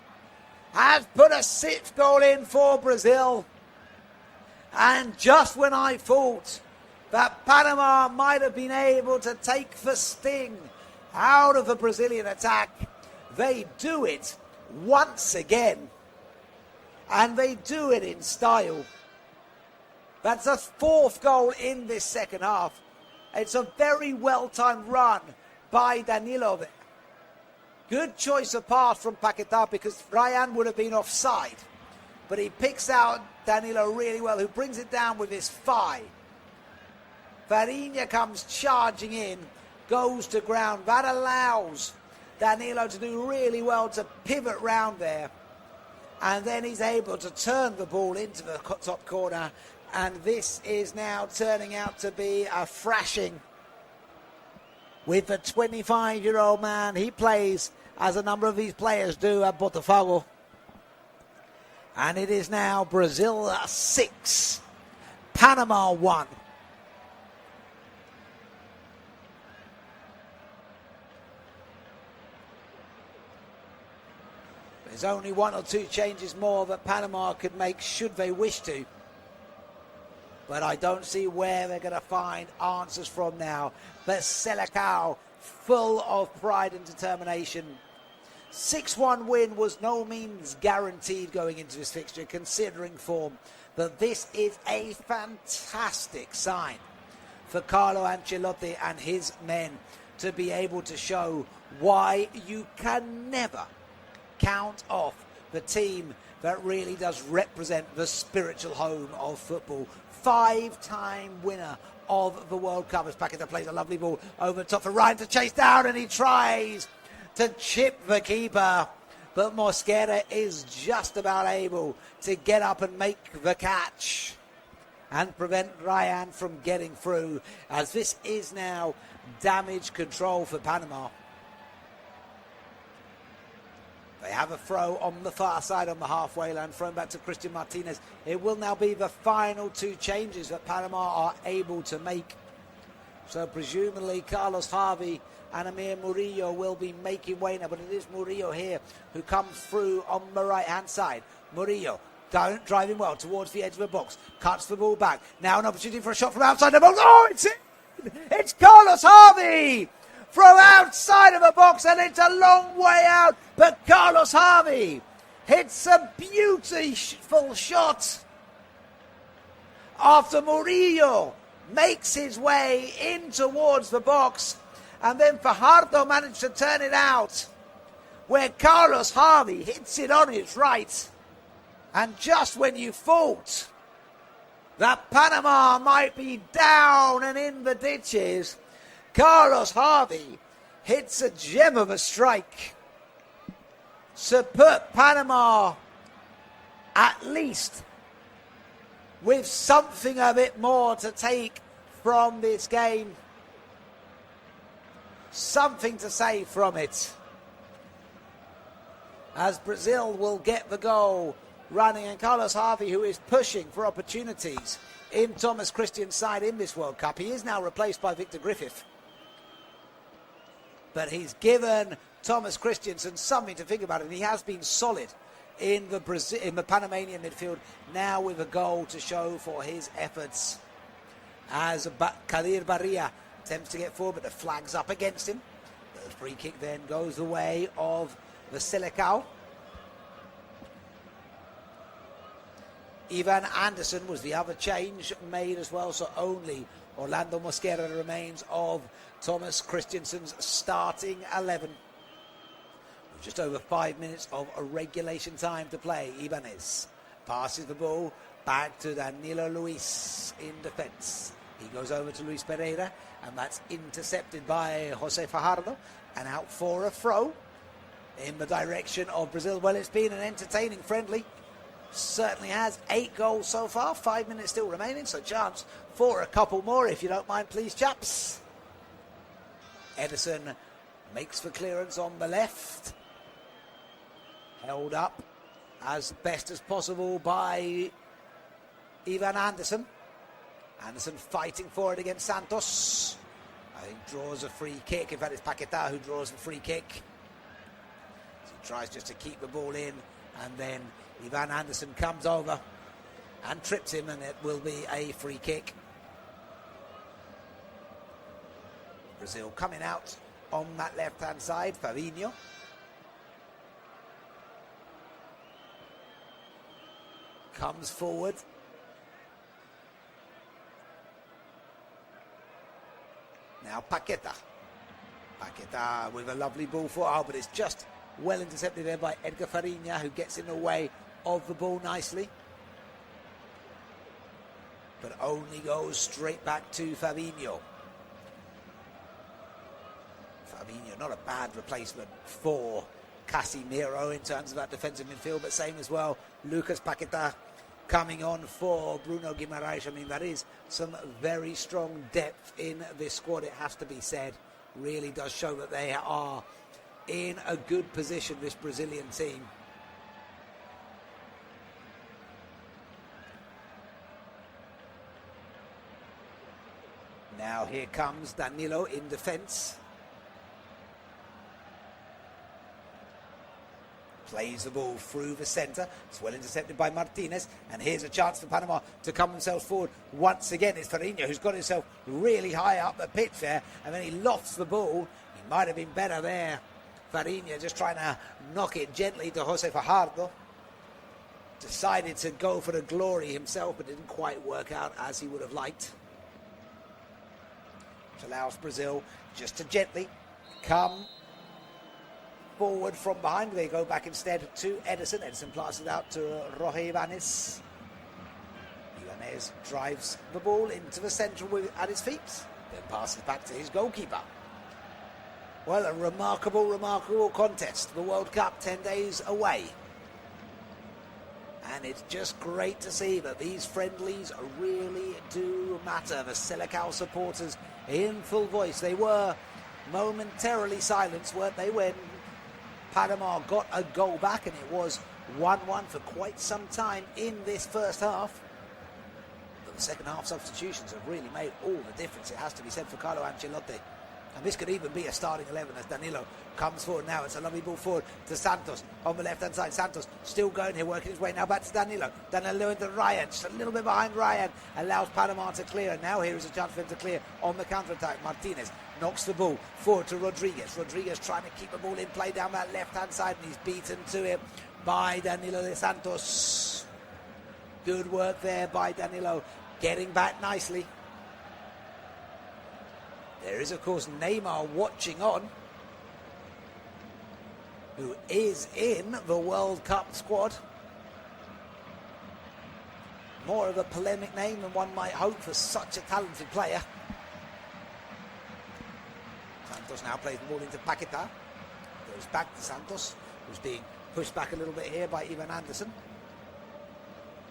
has put a 6th goal in for Brazil. And just when I thought that Panama might have been able to take the sting out of the Brazilian attack, they do it once again. And they do it in style. That's a 4th goal in this second half. It's a very well-timed run by Danilo there. Good choice of pass from Paquetá, because Ryan would have been offside. But he picks out Danilo really well, who brings it down with his thigh. Farinha comes charging in, goes to ground. That allows Danilo to do really well to pivot round there. And then he's able to turn the ball into the top corner. And this is now turning out to be a thrashing with the 25-year-old man. He plays, as a number of these players do, at Botafogo. And it is now Brazil 6, Panama 1. There's only 1 or 2 changes more that Panama could make should they wish to. But I don't see where they're going to find answers from now. But Selecao, full of pride and determination. 6-1 win was no means guaranteed going into this fixture, considering form. But this is a fantastic sign for Carlo Ancelotti and his men to be able to show why you can never count off the team that really does represent the spiritual home of football. 5-time winner of the World Cup, as Paquetá plays a lovely ball over the top for Ryan to chase down, and he tries to chip the keeper, but Mosquera is just about able to get up and make the catch and prevent Ryan from getting through, as this is now damage control for Panama. They have a throw on the far side on the halfway line, thrown back to Christian Martinez. It will now be the final 2 changes that Panama are able to make. So presumably Carlos Harvey and Amir Murillo will be making way now, but it is Murillo here who comes through on the right-hand side. Murillo driving well towards the edge of the box, cuts the ball back. Now an opportunity for a shot from outside the box. Oh, it's it! It's Carlos Harvey! From outside of the box, and it's a long way out, but Carlos Harvey hits a beautiful shot after Murillo makes his way in towards the box, and then Fajardo managed to turn it out, where Carlos Harvey hits it on his right. And just when you thought that Panama might be down and in the ditches, Carlos Harvey hits a gem of a strike to put Panama at least with something a bit more to take from this game. Something to say from it. As Brazil will get the goal running, and Carlos Harvey, who is pushing for opportunities in Thomas Christian's side in this World Cup, he is now replaced by Victor Griffith. but he's given Thomas Christiansen something to think about, and he has been solid in the Panamanian midfield, now with a goal to show for his efforts. As Kadir Barria attempts to get forward, but the flag's up against him. The free kick then goes the way of the Selecao. Ivan Anderson was the other change made as well, so only Orlando Mosquera remains of Thomas Christiansen's starting 11. With just over 5 minutes of a regulation time to play, Ibanez passes the ball back to Danilo Luis in defence. He goes over to Luis Pereira, and that's intercepted by Jose Fajardo, and out for a throw in the direction of Brazil. Well, it's been an entertaining friendly. Certainly has 8 goals so far, 5 minutes still remaining, so chance for a couple more, if you don't mind, please, chaps. Edison makes for clearance on the left. Held up as best as possible by Ivan Anderson. Anderson fighting for it against Santos. I think draws a free kick. In fact, it's Paquetá who draws the free kick. So he tries just to keep the ball in, and then Ivan Anderson comes over and trips him, and it will be a free kick. Brazil coming out on that left-hand side. Fabinho. Comes forward. Now Paquetá. Paquetá with a lovely ball for, but it's just well intercepted there by Edgar Farinha, who gets in the way of the ball nicely. But only goes straight back to Fabinho. Fabinho, not a bad replacement for Casemiro in terms of that defensive midfield, but same as well. Lucas Paquetá coming on for Bruno Guimaraes. I mean, that is some very strong depth in this squad, it has to be said. Really does show that they are in a good position, this Brazilian team. Now here comes Danilo in defence. Plays the ball through the centre. It's well intercepted by Martinez. And here's a chance for Panama to come themselves forward. Once again, it's Farinha who's got himself really high up the pitch there. And then he lofts the ball. He might have been better there. Farinha just trying to knock it gently to Jose Fajardo. Decided to go for the glory himself, but didn't quite work out as he would have liked. Which allows Brazil just to gently come forward from behind. They go back instead to Edison. Edison passes it out to Roge Ibanez. Ibanez drives the ball into the centre at his feet, then passes back to his goalkeeper. Well, a remarkable contest. The World Cup 10 days away. And it's just great to see that these friendlies really do matter. The Selecao supporters in full voice. They were momentarily silenced, weren't they, when Panama got a goal back, and it was 1-1 for quite some time in this first half. But the second half substitutions have really made all the difference, it has to be said, for Carlo Ancelotti. And this could even be a starting 11 as Danilo comes forward now. It's a lovely ball forward to Santos on the left-hand side. Santos still going here, working his way now back to Danilo. Danilo into Ryan, just a little bit behind Ryan. Allows Panama to clear. And now here is a chance for him to clear on the counter-attack. Martinez knocks the ball forward to Rodriguez. Rodriguez trying to keep the ball in play down that left-hand side, and he's beaten to him by Danilo de Santos. Good work there by Danilo, getting back nicely. There is, of course, Neymar watching on, who is in the World Cup squad. More of a polemic name than one might hope for such a talented player. Santos now plays the ball into Paquetá. Goes back to Santos, who's being pushed back a little bit here by Ivan Anderson.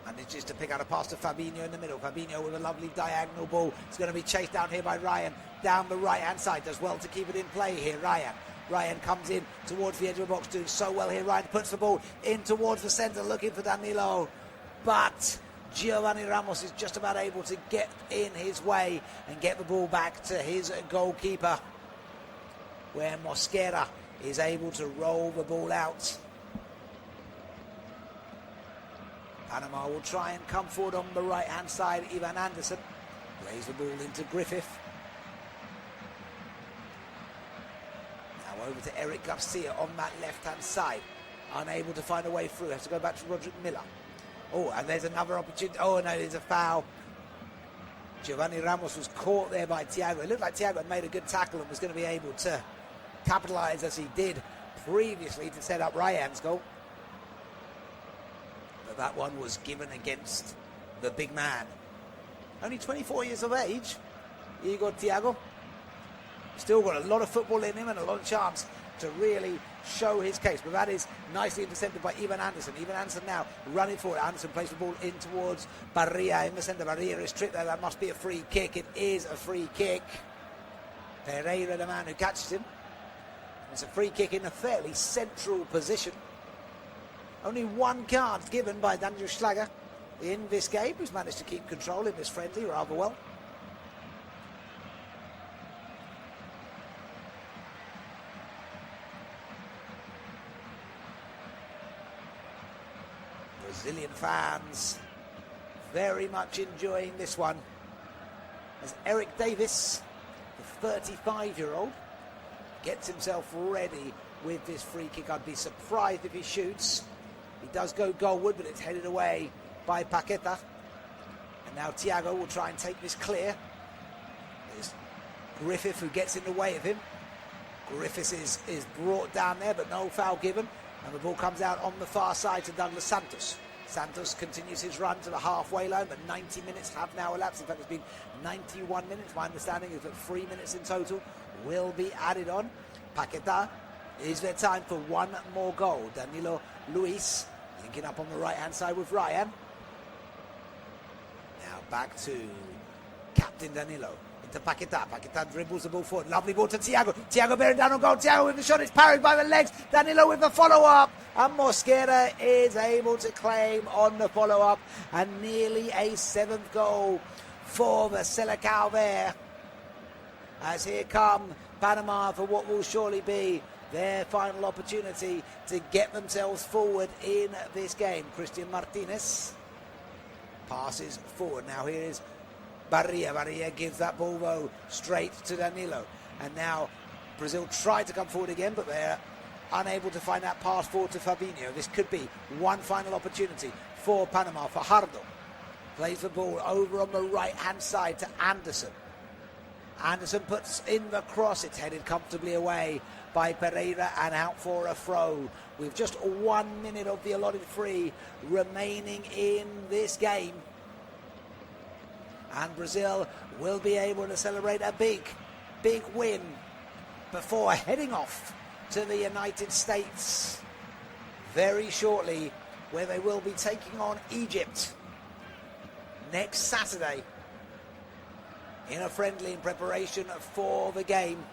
Manages to pick out a pass to Fabinho in the middle. Fabinho with a lovely diagonal ball. It's going to be chased down here by Ryan. Down the right-hand side. Does well to keep it in play here. Ryan comes in towards the edge of the box. Doing so well here. Ryan puts the ball in towards the centre, looking for Danilo. But Giovanni Ramos is just about able to get in his way and get the ball back to his goalkeeper. where Mosquera is able to roll the ball out. Panama will try and come forward on the right-hand side. Ivan Anderson plays the ball into Griffith. Now over to Eric Garcia on that left-hand side. Unable to find a way through. Has to go back to Roderick Miller. Oh, and there's another opportunity. Oh, no, there's a foul. Giovanni Ramos was caught there by Thiago. It looked like Thiago had made a good tackle and was going to be able to capitalise as he did previously to set up Ryan's goal. But that one was given against the big man. Only 24 years of age, Igor Thiago. Still got a lot of football in him and a lot of chance to really show his case. But that is nicely intercepted by Ivan Anderson. Ivan Anderson now running forward. Anderson plays the ball in towards Barria in the centre. Barria is tripped there. That must be a free kick. It is a free kick. Pereira, the man who catches him. It's a free kick in a fairly central position. Only one card given by Daniel Schlager in this game, who's managed to keep control in this friendly rather well. Brazilian fans very much enjoying this one as Eric Davis, the 35-year-old, gets himself ready with this free kick. I'd be surprised if he shoots. He does go goalward, but it's headed away by Paqueta. And now Thiago will try and take this clear. There's Griffith who gets in the way of him. Griffith is brought down there, but no foul given. And the ball comes out on the far side to Douglas Santos. Santos continues his run to the halfway line, but 90 minutes have now elapsed. In fact, it's been 91 minutes. My understanding is that 3 minutes in total will be added on. Paqueta, is there time for one more goal? Danilo Luis linking up on the right-hand side with Ryan. Now back to Captain Danilo. Into Paqueta. Paqueta dribbles the ball forward. Lovely ball to Thiago. Thiago bearing down on goal. Thiago with the shot. It's parried by the legs. Danilo with the follow-up. And Mosquera is able to claim on the follow-up. And nearly a 7th goal for the Selecao there. As here come Panama for what will surely be their final opportunity to get themselves forward in this game. Christian Martinez passes forward. Now here is Barria. Barria gives that ball though straight to Danilo. And now Brazil tried to come forward again, but they're unable to find that pass forward to Fabinho. This could be one final opportunity for Panama. Fajardo plays the ball over on the right-hand side to Anderson. Anderson puts in the cross. It's headed comfortably away by Pereira and out for a throw. With just 1 minute of the allotted free remaining in this game. And Brazil will be able to celebrate a big win before heading off to the United States very shortly, where they will be taking on Egypt next Saturday in a friendly in preparation for the game.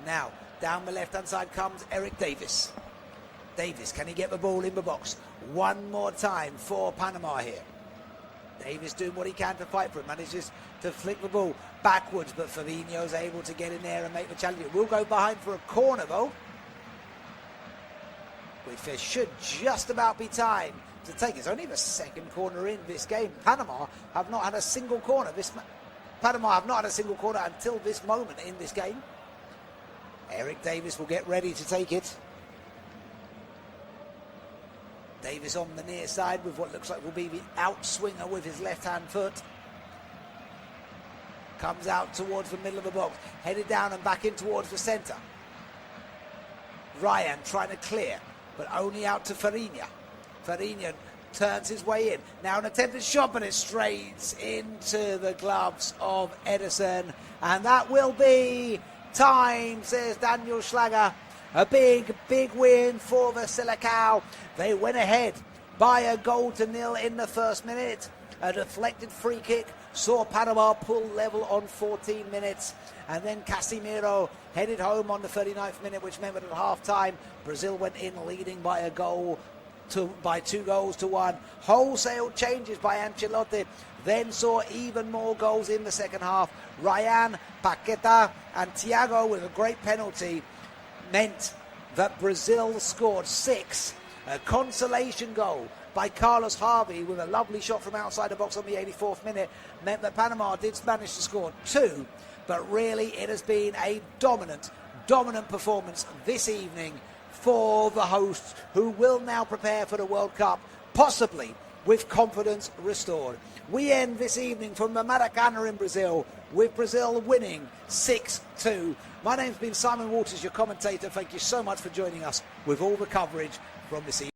Now, down the left-hand side comes Eric Davis. Davis, can he get the ball in the box? One more time for Panama here. Davis doing what he can to fight for it, manages to flick the ball backwards, but Fabinho's able to get in there and make the challenge. It will go behind for a corner though, which there should just about be time to take. It's only the second corner in this game. Panama have not had a single corner. Panama have not had a single corner until this moment in this game. Eric Davis will get ready to take it. Davis on the near side with what looks like will be the outswinger with his left-hand foot. Comes out towards the middle of the box. Headed down and back in towards the centre. Ryan trying to clear, but only out to Farinha. Farinha turns his way in. Now an attempted shot, but it strays into the gloves of Ederson. And that will be time, says Daniel Schlager. A big win for the Selecao. They went ahead by a 1-0 in the first minute. A deflected free kick saw Panama pull level on 14 minutes. And then Casimiro headed home on the 39th minute, which meant that at half-time, Brazil went in leading by a goal by 2-1. Wholesale changes by Ancelotti. Then saw even more goals in the second half. Ryan, Paqueta and Thiago with a great penalty meant that Brazil scored 6. A consolation goal by Carlos Harvey with a lovely shot from outside the box on the 84th minute meant that Panama did manage to score 2. But really it has been a dominant performance this evening for the hosts, who will now prepare for the World Cup, possibly with confidence restored. We end this evening from the Maracanã in Brazil, with Brazil winning 6-2. My name's been Simon Waters, your commentator. Thank you so much for joining us with all the coverage from this evening.